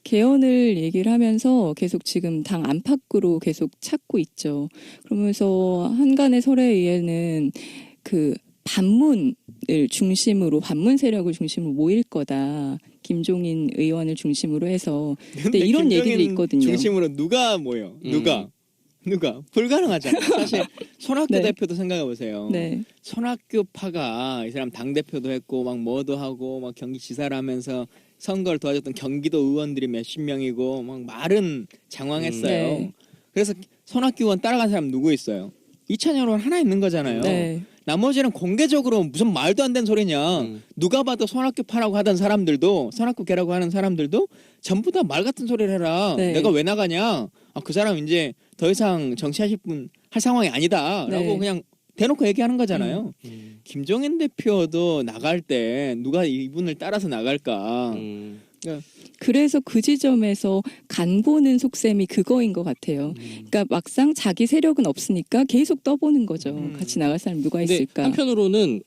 C: 개헌을 얘기를 하면서 계속 지금 당 안팎으로 계속 찾고 있죠. 그러면서 한간의 설에 의해는 그 반문 세력을 중심으로 모일 거다. 김종인 의원을 중심으로 해서. 근데 이런 얘기들이 있거든요.
A: 중심으로 누가 모여? 누가? 불가능하잖아요. 사실 손학규
C: 네.
A: 대표도 생각해 보세요.
C: 네.
A: 손학규파가 이 사람 당 대표도 했고 막 뭐도 하고 막 경기지사를 하면서 선거를 도와줬던 경기도 의원들이 몇십 명이고 막 말은 장황했어요.
C: 네.
A: 그래서 손학규 의원 따라간 사람 누구 있어요? 이찬영 의원 하나 있는 거잖아요.
C: 네.
A: 나머지는 공개적으로 무슨 말도 안 되는 소리냐. 누가 봐도 손학규파라고 하던 사람들도 손학규계라고 하는 사람들도 전부 다 말 같은 소리를 해라.
C: 네.
A: 내가 왜 나가냐. 그 사람 이제 더 이상 정치하실 분 할 상황이 아니다. 라고
C: 네.
A: 그냥 대놓고 얘기하는 거잖아요. 김종인 대표도 나갈 때 누가 이분을 따라서 나갈까.
C: 그래서 그 지점에서 간 보는 속셈이 그거인 것 같아요. 그러니까 막상 자기 세력은 없으니까 계속 떠보는 거죠. 같이 나갈 사람 누가
B: 근데
C: 있을까?
B: 한편으로는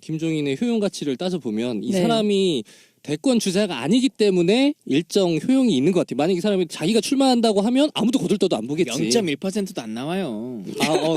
B: 김종인의 효용 가치를 따져보면 이
C: 네.
B: 사람이 대권 주자가 아니기 때문에 일정 효용이 있는 것 같아요. 만약에 이 사람이 자기가 출마한다고 하면 아무도 거들떠도 안 보겠지.
A: 0.1%도 안 나와요.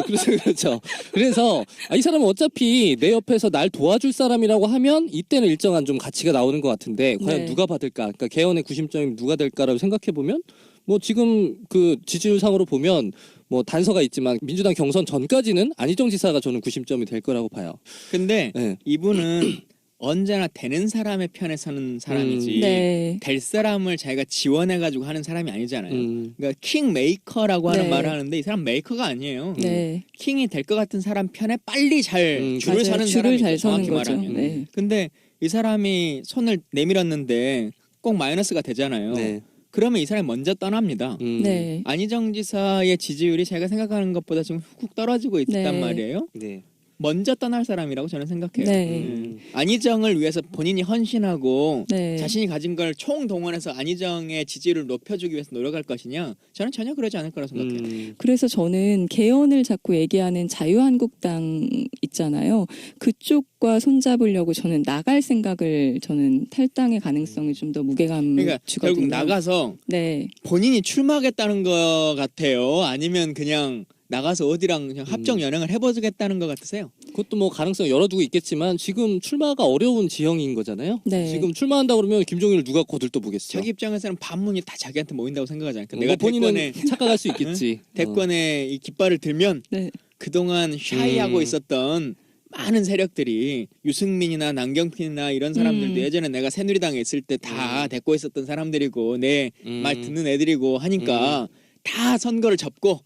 B: 그렇죠. 그래서 이 사람은 어차피 내 옆에서 날 도와줄 사람이라고 하면 이때는 일정한 좀 가치가 나오는 것 같은데 과연
C: 네.
B: 누가 받을까? 그러니까 개헌의 구심점이 누가 될까라고 생각해 보면 뭐 지금 그 지지율 상으로 보면 뭐 단서가 있지만 민주당 경선 전까지는 안희정 지사가 저는 구심점이 될 거라고 봐요.
A: 근데
B: 네.
A: 이분은 언제나 되는 사람의 편에 서는 사람이지
C: 네.
A: 될 사람을 자기가 지원해가지고 하는 사람이 아니잖아요. 그러니까 킹 메이커라고 하는
C: 네.
A: 말을 하는데 이 사람 메이커가 아니에요.
C: 네.
A: 킹이 될 것 같은 사람 편에 빨리 잘 줄을
C: 맞아요.
A: 서는
C: 줄을
A: 사람이죠.
C: 잘 서는
A: 정확히
C: 거죠.
A: 말하면.
C: 네.
A: 근데 이 사람이 손을 내밀었는데 꼭 마이너스가 되잖아요.
B: 네.
A: 그러면 이 사람이 먼저 떠납니다.
C: 네.
A: 안희정 지사의 지지율이 제가 생각하는 것보다 지금 훅 떨어지고 있단
C: 네.
A: 말이에요.
B: 네.
A: 먼저 떠날 사람이라고 저는 생각해요.
C: 네.
A: 안희정을 위해서 본인이 헌신하고
C: 네.
A: 자신이 가진 걸 총동원해서 안희정의 지지율을 높여주기 위해서 노력할 것이냐? 저는 전혀 그러지 않을 거라고 생각해요.
C: 그래서 저는 개헌을 자꾸 얘기하는 자유한국당 있잖아요. 그쪽과 손잡으려고 저는 나갈 생각을 저는 탈당의 가능성이 좀 더 무게감
A: 그러니까
C: 주거든요.
A: 결국 나가서
C: 네.
A: 본인이 출마하겠다는 것 같아요. 아니면 그냥 나가서 어디랑 그냥 합정 연행을 해보겠다는 것 같으세요?
B: 그것도 뭐 가능성 열어두고 있겠지만 지금 출마가 어려운 지형인 거잖아요.
C: 네.
B: 지금 출마한다 그러면 김종인을 누가 거들떠 보겠어?
A: 자기 입장에서는 반문이 다 자기한테 모인다고 생각하잖아요. 그러니까
B: 내가
A: 내가
B: 본인은
A: 대권에
B: 착각할 수 있겠지.
A: 대권에 이 깃발을 들면
C: 네.
A: 그동안 샤이하고 있었던 많은 세력들이 유승민이나 남경필이나 이런 사람들도 예전에 내가 새누리당에 있을 때 다 데리고 있었던 사람들이고 내 말 듣는 애들이고 하니까 다 선거를 접고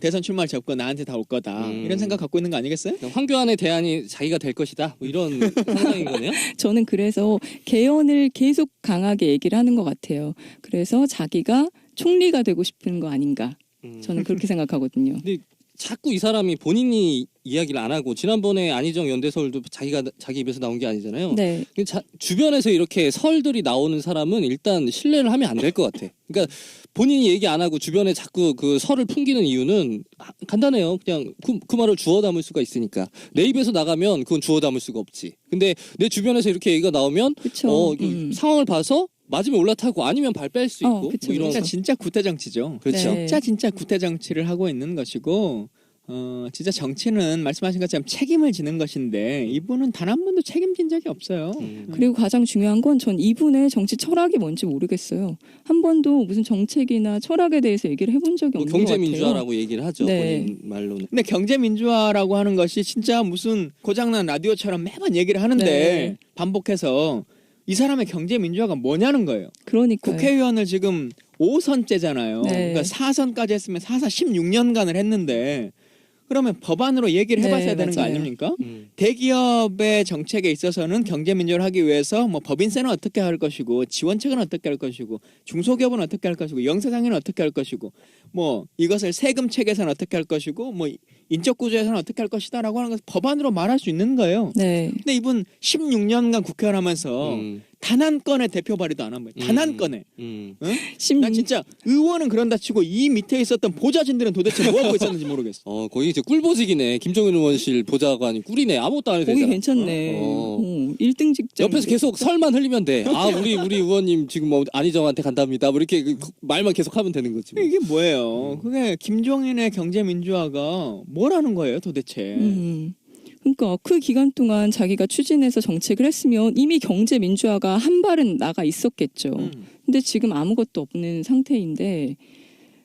A: 대선 출마를 접고 나한테 다 올 거다 이런 생각 갖고 있는 거 아니겠어요?
B: 황교안의 대안이 자기가 될 것이다. 뭐 이런 상상인 거네요.
C: 저는 그래서 개헌을 계속 강하게 얘기를 하는 것 같아요. 그래서 자기가 총리가 되고 싶은 거 아닌가. 저는 그렇게 생각하거든요.
B: 근데 자꾸 이 사람이 본인이 이야기를 안 하고 지난번에 안희정 연대설도 자기 입에서 나온 게 아니잖아요.
C: 네.
B: 주변에서 이렇게 설들이 나오는 사람은 일단 신뢰를 하면 안 될 것 같아. 그러니까 본인이 얘기 안 하고 주변에 자꾸 그 설을 풍기는 이유는 간단해요. 그냥 그 말을 주워 담을 수가 있으니까. 내 입에서 나가면 그건 주워 담을 수가 없지. 근데 내 주변에서 이렇게 얘기가 나오면
C: 그쵸.
B: 상황을 봐서 맞으면 올라타고 아니면 발 뺄 수 있고
C: 그쵸.
B: 뭐 이런
A: 그러니까 진짜 구태 정치죠.
B: 그렇죠.
C: 네.
A: 진짜 구태 정치를 하고 있는 것이고 진짜 정치는 말씀하신 것처럼 책임을 지는 것인데 이분은 단 한 번도 책임진 적이 없어요.
C: 그리고 가장 중요한 건 전 이분의 정치 철학이 뭔지 모르겠어요. 한 번도 무슨 정책이나 철학에 대해서 얘기를 해본 적이
B: 뭐
C: 없는 것 같아요.
B: 경제민주화라고 얘기를 하죠.
C: 네.
B: 본인 말로는.
A: 근데 경제민주화라고 하는 것이 진짜 무슨 고장난 라디오처럼 매번 얘기를 하는데
C: 네.
A: 반복해서 이 사람의 경제민주화가 뭐냐는 거예요.
C: 그러니까요.
A: 국회의원을 지금 5선째잖아요.
C: 네.
A: 그러니까 4선까지 했으면 4사 16년간을 했는데 그러면 법안으로 얘기를 해봤어야
C: 네,
A: 되는 거
C: 맞아요.
A: 아닙니까? 대기업의 정책에 있어서는 경제민주화를 하기 위해서 뭐 법인세는 어떻게 할 것이고 지원책은 어떻게 할 것이고 중소기업은 어떻게 할 것이고 영세상인은 어떻게 할 것이고 뭐 이것을 세금 체계에서는 어떻게 할 것이고 뭐 인적 구조에서는 어떻게 할 것이다라고 하는 것을 법안으로 말할 수 있는 거예요.
C: 네.
A: 근데 이분 16년간 국회의원 하면서 단 한 건의 대표 발의도 안 한 거예요. 단 한 건에. 응? 난 진짜 의원은 그런다 치고 이 밑에 있었던 보좌진들은 도대체 뭐 하고 있었는지 모르겠어.
B: 거기 이제 꿀보직이네. 김종인 의원실 보좌관이 꿀이네. 아무것도 안 해도
C: 거기
B: 되잖아.
C: 괜찮네. 1등 직장.
B: 옆에서 계속 설만 흘리면 돼. 우리 의원님 지금 뭐 안희정한테 간답니다. 뭐 이렇게 말만 계속 하면 되는 거지. 뭐.
A: 이게 뭐예요? 그게 김종인의 경제민주화가 뭐라는 거예요 도대체?
C: 그러니까 그 기간 동안 자기가 추진해서 정책을 했으면 이미 경제 민주화가 한 발은 나가 있었겠죠. 근데 지금 아무것도 없는 상태인데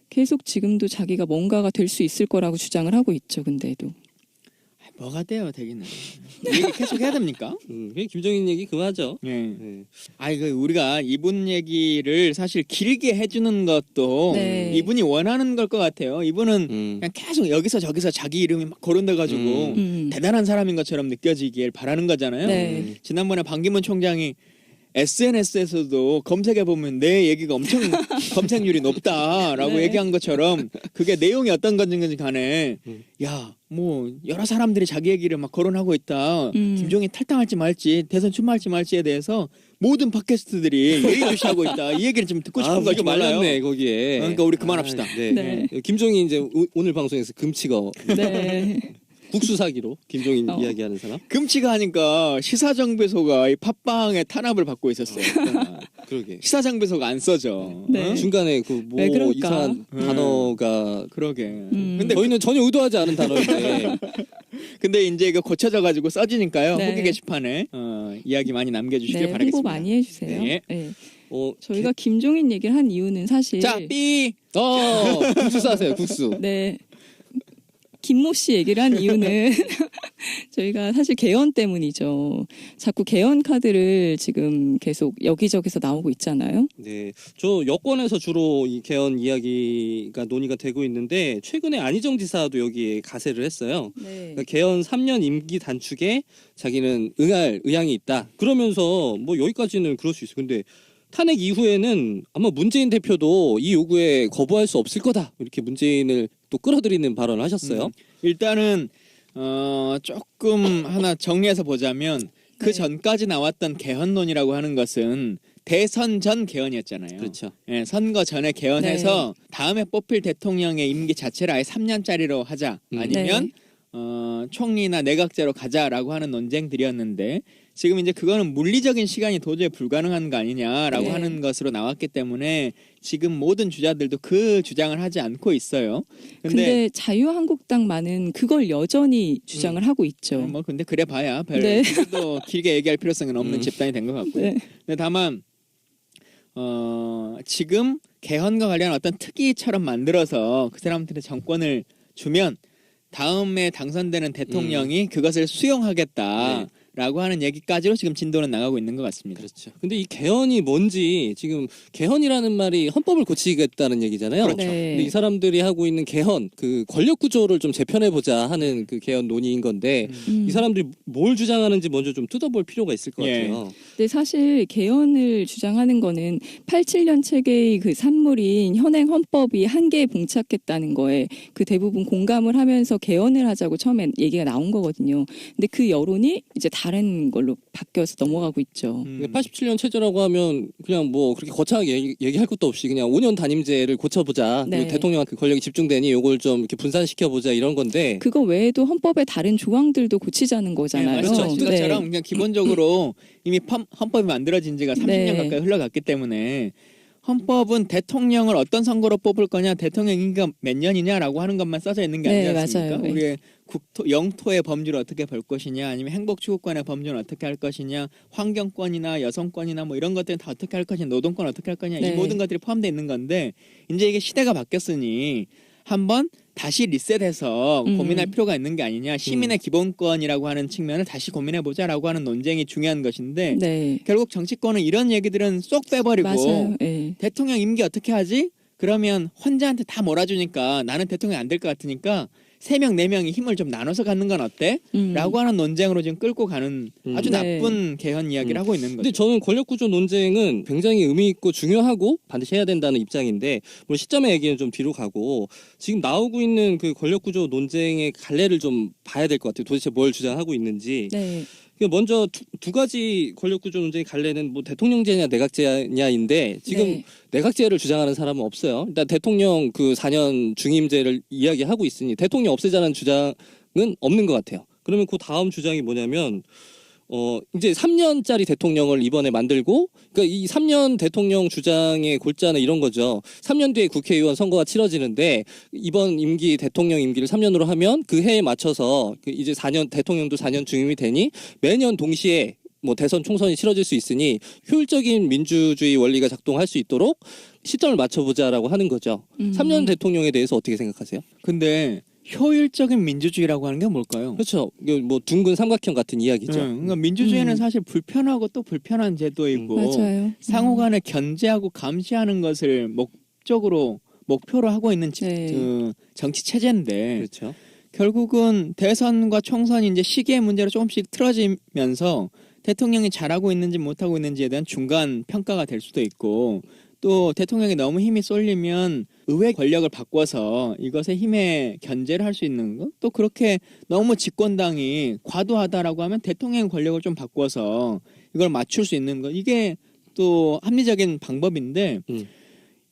C: 계속 지금도 자기가 뭔가가 될 수 있을 거라고 주장을 하고 있죠. 근데도.
A: 뭐가 돼요 되기는. 이 얘기 계속 해야 됩니까?
B: 김종인 얘기 그거하죠.
A: 네. 우리가 이분 얘기를 사실 길게 해주는 것도
C: 네.
A: 이분이 원하는 걸 것 같아요. 이분은 그냥 계속 여기서 저기서 자기 이름이 막 거론돼가지고 대단한 사람인 것처럼 느껴지길 바라는 거잖아요.
C: 네.
A: 지난번에 반기문 총장이 SNS에서도 검색해보면 내 얘기가 엄청 검색률이 높다라고
C: 네.
A: 얘기한 것처럼 그게 내용이 어떤 건지 간에 야, 뭐 여러 사람들이 자기 얘기를 막 거론하고 있다. 김종인 탈당할지 말지 대선 출마할지 말지에 대해서 모든 팟캐스트들이 예의주시하고 있다. 이 얘기를 좀 듣고 싶은 거지 몰라요.
B: 말랐네 거기에.
A: 그러니까 우리 그만합시다.
C: 네.
B: 김종인 이제 오늘 방송에서 금치거
C: 네.
B: 국수 사기로 김종인 이야기하는 사람.
A: 금치가 하니까 시사정비소가 이 팟빵에 탄압을 받고 있었어요.
B: 그러게.
A: 시사정비소가 안 써져.
C: 네.
B: 중간에 그 뭐
C: 왜 그럴까?
B: 이상한 단어가
A: 그러게.
B: 근데 저희는 전혀 의도하지 않은 단어인데
A: 근데 이제 이거 고쳐져 가지고 써지니까요.
C: 네.
A: 후기 게시판에 이야기 많이 남겨주시길
C: 네,
A: 바라겠습니다.
C: 홍보 많이 해주세요.
A: 네.
C: 네. 저희가 김종인 얘기를 한 이유는 사실
A: 자, 삐.
B: 국수 싸세요 국수.
C: 네. 김모 씨 얘기를 한 이유는 저희가 사실 개헌 때문이죠. 자꾸 개헌 카드를 지금 계속 여기저기서 나오고 있잖아요.
B: 네, 저 여권에서 주로 이 개헌 이야기가 논의가 되고 있는데 최근에 안희정 지사도 여기에 가세를 했어요.
C: 네.
B: 그러니까 개헌 3년 임기 단축에 자기는 응할 의향이 있다. 그러면서 뭐 여기까지는 그럴 수 있어요. 근데 탄핵 이후에는 아마 문재인 대표도 이 요구에 거부할 수 없을 거다. 이렇게 문재인을 또 끌어들이는 발언을 하셨어요.
A: 일단은 조금 하나 정리해서 보자면 그
C: 네.
A: 전까지 나왔던 개헌론이라고 하는 것은 대선 전 개헌이었잖아요.
B: 그렇죠.
A: 예, 선거 전에 개헌해서 다음에 뽑힐 대통령의 임기 자체를 아예 3년짜리로 하자. 아니면 총리나 내각제로 가자라고 하는 논쟁들이었는데 지금 이제 그거는 물리적인 시간이 도저히 불가능한 거 아니냐라고
C: 네.
A: 하는 것으로 나왔기 때문에 지금 모든 주자들도 그 주장을 하지 않고 있어요.
C: 근데 자유한국당만은 그걸 여전히 주장을 하고 있죠.
A: 뭐 근데 그래 봐야 별
C: 네.
A: 또 길게 얘기할 필요성은 없는 집단이 된 것 같고요.
C: 네.
A: 근데 다만 지금 개헌과 관련한 어떤 특위처럼 만들어서 그 사람들의 정권을 주면 다음에 당선되는 대통령이 그것을 수용하겠다라고 하는 얘기까지로 지금 진도는 나가고 있는 것 같습니다.
B: 그렇죠. 근데 이 개헌이 뭔지 지금 개헌이라는 말이 헌법을 고치겠다는 얘기잖아요.
A: 그렇죠.
C: 네.
B: 근데 이 사람들이 하고 있는 개헌, 그 권력 구조를 좀 재편해 보자 하는 그 개헌 논의인 건데 이 사람들이 뭘 주장하는지 먼저 좀 뜯어볼 필요가 있을 것
A: 예.
B: 같아요.
C: 근데 사실 개헌을 주장하는 거는 87년 체계의 그 산물인 현행 헌법이 한계에 봉착했다는 거에 그 대부분 공감을 하면서 개헌을 하자고 처음에 얘기가 나온 거거든요. 근데 그 여론이 이제 다른 걸로 바뀌어서 넘어가고 있죠.
B: 87년 체제라고 하면 그냥 뭐 그렇게 거창하게 얘기할 것도 없이 그냥 5년 단임제를 고쳐보자.
C: 네.
B: 그리고 대통령한테 권력이 집중되니 요걸 좀 이렇게 분산시켜보자 이런 건데
C: 그거 외에도 헌법의 다른 조항들도 고치자는 거잖아요.
A: 네, 그렇죠.
C: 네.
A: 그것처럼 그냥 기본적으로 이미 헌법이 만들어진 지가 30년
C: 네.
A: 가까이 흘러갔기 때문에 헌법은 대통령을 어떤 선거로 뽑을 거냐, 대통령 임기가 몇 년이냐라고 하는 것만 써져 있는 게
C: 네,
A: 아니지 않습니까?
C: 맞아요. 네.
A: 우리의 영토의 범주를 어떻게 볼 것이냐, 아니면 행복추구권의 범주는 어떻게 할 것이냐, 환경권이나 여성권이나 뭐 이런 것들은 다 어떻게 할 것이냐, 노동권 어떻게 할 거냐,
C: 네.
A: 이 모든 것들이 포함되어 있는 건데 이제 이게 시대가 바뀌었으니 한번 다시 리셋해서 고민할 필요가 있는 게 아니냐, 시민의 기본권이라고 하는 측면을 다시 고민해보자라고 하는 논쟁이 중요한 것인데
C: 네.
A: 결국 정치권은 이런 얘기들은 쏙 빼버리고
C: 맞아요. 네.
A: 대통령 임기 어떻게 하지? 그러면 환자한테 다 몰아주니까 나는 대통령이 안 될 것 같으니까 3명, 4명이 힘을 좀 나눠서 갖는 건 어때? 라고 하는 논쟁으로 지금 끌고 가는 아주
C: 네.
A: 나쁜 개헌 이야기를 하고 있는 거죠.
B: 근데 저는 권력구조 논쟁은 굉장히 의미 있고 중요하고 반드시 해야 된다는 입장인데 물론 시점의 얘기는 좀 뒤로 가고 지금 나오고 있는 그 권력구조 논쟁의 갈래를 좀 봐야 될 것 같아요. 도대체 뭘 주장하고 있는지.
C: 네.
B: 먼저 두 가지 권력구조 논쟁의 갈래는 뭐 대통령제냐 내각제냐인데 지금
C: 네.
B: 내각제를 주장하는 사람은 없어요. 일단 대통령 그 4년 중임제를 이야기하고 있으니 대통령 없애자는 주장은 없는 것 같아요. 그러면 그 다음 주장이 뭐냐면 이제 3년짜리 대통령을 이번에 만들고, 그러니까 이 3년 대통령 주장의 골자는 이런 거죠. 3년 뒤에 국회의원 선거가 치러지는데 이번 임기 대통령 임기를 3년으로 하면 그 해에 맞춰서 이제 4년 대통령도 4년 중임이 되니 매년 동시에 뭐 대선 총선이 치러질 수 있으니 효율적인 민주주의 원리가 작동할 수 있도록 시점을 맞춰보자라고 하는 거죠. 3년 대통령에 대해서 어떻게 생각하세요?
A: 근데 효율적인 민주주의라고 하는 게 뭘까요?
B: 그렇죠. 이게 뭐 둥근 삼각형 같은 이야기죠.
A: 그러니까 민주주의는 사실 불편하고 또 불편한 제도이고
C: 맞아요.
A: 상호간에 견제하고 감시하는 것을 목표로 하고 있는
C: 네.
A: 정치 체제인데
B: 그렇죠.
A: 결국은 대선과 총선이 이제 시기의 문제로 조금씩 틀어지면서 대통령이 잘하고 있는지 못하고 있는지에 대한 중간 평가가 될 수도 있고 또 대통령이 너무 힘이 쏠리면 의회 권력을 바꿔서 이것의 힘에 견제를 할 수 있는 것, 또 그렇게 너무 집권당이 과도하다라고 하면 대통령 권력을 좀 바꿔서 이걸 맞출 수 있는 것, 이게 또 합리적인 방법인데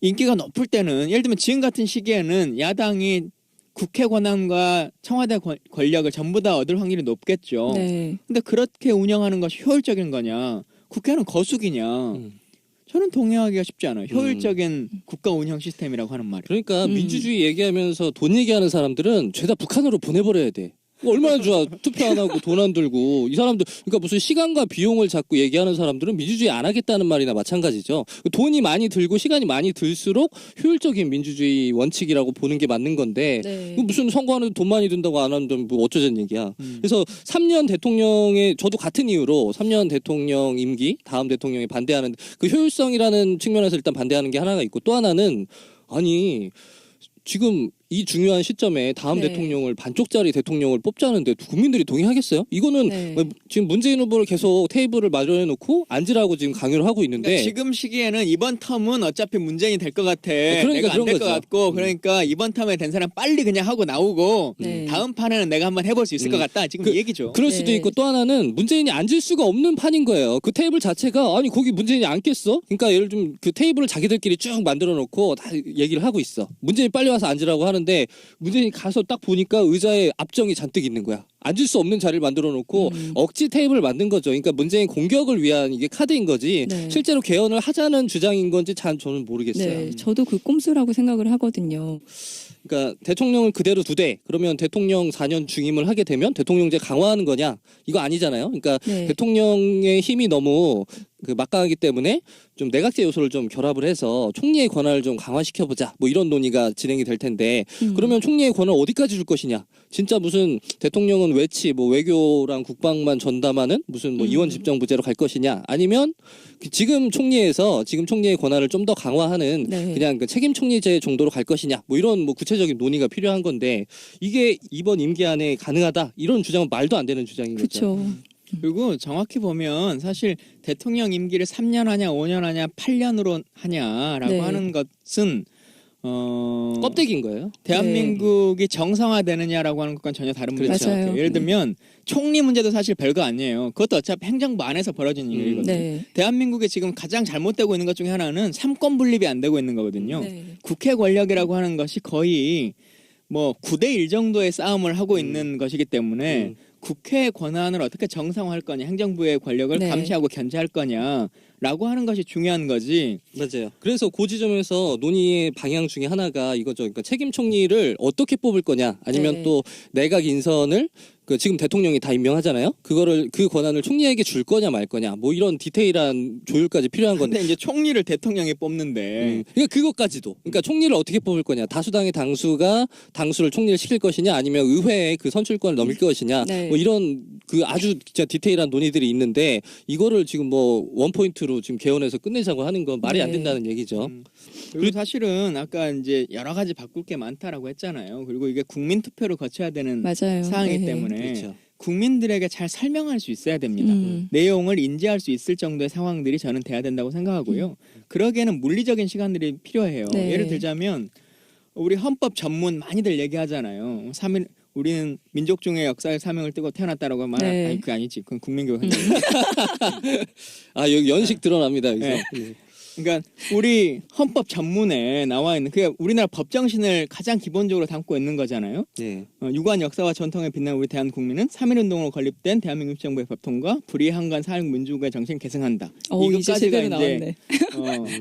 A: 인기가 높을 때는 예를 들면 지금 같은 시기에는 야당이 국회 권한과 청와대 권력을 전부 다 얻을 확률이 높겠죠.
C: 네.
A: 근데 그렇게 운영하는 것이 효율적인 거냐, 국회는 거수기냐, 저는 동의하기가 쉽지 않아요. 효율적인 국가 운영 시스템이라고 하는 말이.
B: 그러니까 민주주의 얘기하면서 돈 얘기하는 사람들은 죄다 북한으로 보내버려야 돼. 얼마나 좋아. 투표 안 하고 돈 안 들고. 이 사람들, 그러니까 무슨 시간과 비용을 자꾸 얘기하는 사람들은 민주주의 안 하겠다는 말이나 마찬가지죠. 돈이 많이 들고 시간이 많이 들수록 효율적인 민주주의 원칙이라고 보는 게 맞는 건데,
C: 네.
B: 무슨 선거하는데 돈 많이 든다고 안 하는데 뭐 어쩌자는 얘기야. 그래서 3년 대통령의, 저도 같은 이유로 3년 대통령 임기, 다음 대통령이 반대하는 그 효율성이라는 측면에서 일단 반대하는 게 하나가 있고, 또 하나는, 아니, 지금 이 중요한 시점에 다음
C: 네.
B: 대통령을 반쪽짜리 대통령을 뽑자는데 국민들이 동의하겠어요? 이거는
C: 네.
B: 지금 문재인 후보를 계속 테이블을 마련해 놓고 앉으라고 지금 강요를 하고 있는데,
A: 그러니까 지금 시기에는 이번 텀은 어차피 문재인이 될 것 같아.
B: 그러니까
A: 내가 안
B: 그런
A: 될 것
B: 거죠.
A: 같고 그러니까 이번 텀에 된 사람 빨리 그냥 하고 나오고
C: 네.
A: 다음 판에는 내가 한번 해볼 수 있을 것 같다. 지금 이 얘기죠.
B: 그럴 수도
C: 네.
B: 있고, 또 하나는 문재인이 앉을 수가 없는 판인 거예요. 그 테이블 자체가, 아니 거기 문재인이 앉겠어? 그러니까 예를 좀 그 테이블을 자기들끼리 쭉 만들어 놓고 다 얘기를 하고 있어. 문재인이 빨리 와서 앉으라고 하는데 문재인이 가서 딱 보니까 의자에 압정이 잔뜩 있는 거야. 앉을 수 없는 자리를 만들어 놓고 억지 테이블을 만든 거죠. 그러니까 문재인 공격을 위한 이게 카드인 거지,
C: 네.
B: 실제로 개헌을 하자는 주장인 건지 참 저는 모르겠어요.
C: 네, 저도 그 꼼수라고 생각을 하거든요.
B: 그러니까 대통령을 그대로 두되 그러면 대통령 4년 중임을 하게 되면 대통령제 강화하는 거냐? 이거 아니잖아요. 그러니까
C: 네.
B: 대통령의 힘이 너무 그 막강하기 때문에 좀 내각제 요소를 좀 결합을 해서 총리의 권한을 좀 강화시켜보자, 뭐 이런 논의가 진행이 될 텐데, 그러면 총리의 권한을 어디까지 줄 것이냐? 진짜 무슨 대통령은 외치, 뭐 외교랑 국방만 전담하는 무슨 뭐 이원 집정부제로 갈 것이냐? 아니면 지금 총리에서 지금 총리의 권한을 좀 더 강화하는
C: 네.
B: 그냥 그 책임 총리제 정도로 갈 것이냐? 뭐 이런 뭐 구체적인 논의가 필요한 건데, 이게 이번 임기 안에 가능하다, 이런 주장은 말도 안 되는 주장인 거죠.
C: 그렇죠.
A: 그리고 정확히 보면 사실 대통령 임기를 3년 하냐 5년 하냐 8년으로 하냐라고
C: 네.
A: 하는 것은
B: 껍데기인 거예요.
A: 대한민국이 정상화되느냐라고 하는 것과는 전혀 다른 문제인 것
C: 맞아요.
A: 같아요. 예를 들면 총리 문제도 사실 별거 아니에요. 그것도 어차피 행정부 안에서 벌어지는 일이거든요.
C: 네.
A: 대한민국에 지금 가장 잘못되고 있는 것 중에 하나는 삼권 분립이 안 되고 있는 거거든요.
C: 네.
A: 국회 권력이라고 하는 것이 거의 뭐 9대1 정도의 싸움을 하고 있는 것이기 때문에 국회의 권한을 어떻게 정상화할 거냐, 행정부의 권력을
C: 네.
A: 감시하고 견제할 거냐라고 하는 것이 중요한 거지.
B: 맞아요. 그래서 그 지점에서 논의의 방향 중에 하나가 이거죠. 그러니까 책임 총리를 어떻게 뽑을 거냐, 아니면
C: 네.
B: 또 내각 인선을 그 지금 대통령이 다 임명하잖아요. 그거를 그 권한을 총리에게 줄 거냐 말 거냐, 뭐 이런 디테일한 조율까지 필요한 건데.
A: 근데 이제 총리를 대통령이 뽑는데
B: 그러니까 그것까지도. 그러니까 총리를 어떻게 뽑을 거냐, 다수당의 당수가 당수를 총리를 시킬 것이냐, 아니면 의회에 그 선출권을 넘길 것이냐,
C: 네.
B: 뭐 이런 그 아주 진짜 디테일한 논의들이 있는데, 이거를 지금 뭐 원포인트로 지금 개헌해서 끝내자고 하는 건 말이 안
C: 네.
B: 된다는 얘기죠.
A: 그리고 사실은 아까 이제 여러 가지 바꿀 게 많다라고 했잖아요. 그리고 이게 국민 투표를 거쳐야 되는
C: 맞아요.
A: 사항이기
C: 네.
A: 때문에
B: 그렇죠.
A: 국민들에게 잘 설명할 수 있어야 됩니다. 내용을 인지할 수 있을 정도의 상황들이 저는 돼야 된다고 생각하고요. 그러기에는 물리적인 시간들이 필요해요.
C: 네.
A: 예를 들자면 우리 헌법 전문 많이들 얘기하잖아요. 우리는 민족 중의 역사의 사명을 띠고 태어났다라고 말.
C: 네.
A: 아니 그게 아니지. 그건 국민교육.
B: 아, 여기 연식 드러납니다. 여기서.
A: 네. 그러니까 우리 헌법 전문에 나와 있는 그게 우리나라 법 정신을 가장 기본적으로 담고 있는 거잖아요.
B: 네.
A: 유구한 역사와 전통에 빛나는 우리 대한국민은 3.1운동으로 건립된 대한민국 정부의 법통과 불의한간 사회민주주의 정신을 계승한다.
C: 이제 제대로 나왔네.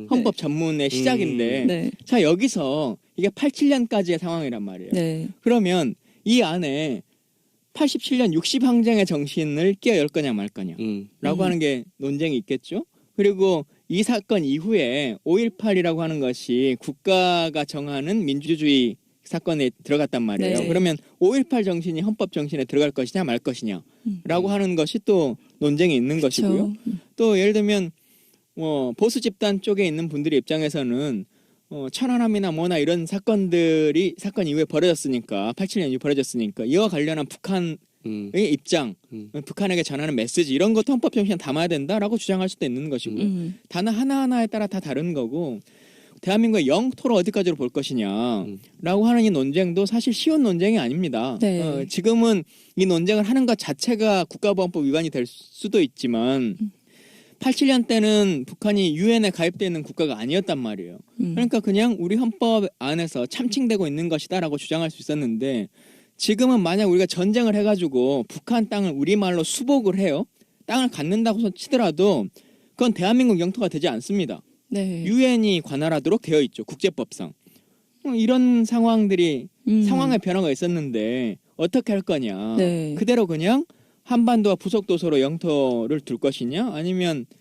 A: 헌법 전문의 시작인데
C: 네.
A: 자 여기서 이게 87년까지의 상황이란 말이에요.
C: 네.
A: 그러면 이 안에 87년 60항쟁의 정신을 끼워 열 거냐 말 거냐 라고 하는 게 논쟁이 있겠죠. 그리고 이 사건 이후에 5.18이라고 하는 것이 국가가 정하는 민주주의 사건에 들어갔단 말이에요.
C: 네.
A: 그러면 5.18 정신이 헌법 정신에 들어갈 것이냐 말 것이냐 라고 하는 것이 또 논쟁이 있는 것이고요. 또 예를 들면 보수 집단 쪽에 있는 분들의 입장에서는 천안함이나 뭐나 이런 사건 이후에 벌어졌으니까 87년 이후에 벌어졌으니까 이와 관련한 북한의 입장, 북한에게 전하는 메시지 이런 것도 헌법 정신에 담아야 된다라고 주장할 수도 있는 것이고요. 단어 하나하나에 따라 다 다른 거고 대한민국의 영토를 어디까지로 볼 것이냐라고 하는 이 논쟁도 사실 쉬운 논쟁이 아닙니다.
C: 네.
A: 지금은 이 논쟁을 하는 것 자체가 국가보안법 위반이 될 수도 있지만 87년 때는 북한이 유엔에 가입되어 있는 국가가 아니었단 말이에요. 그러니까 그냥 우리 헌법 안에서 참칭되고 있는 것이다라고 주장할 수 있었는데 지금은 만약 우리가 전쟁을 해가지고 북한 땅을 우리말로 수복을 해요. 땅을 갖는다고 치더라도 그건 대한민국 영토가 되지 않습니다.
C: 네.
A: 유엔이 관할하도록 되어 있죠. 국제법상. 이런 상황들이 상황의 변화가 있었는데 어떻게 할 거냐.
C: 네.
A: 그대로 그냥 한반도와 부속도서로 영토를 둘 것이냐 아니면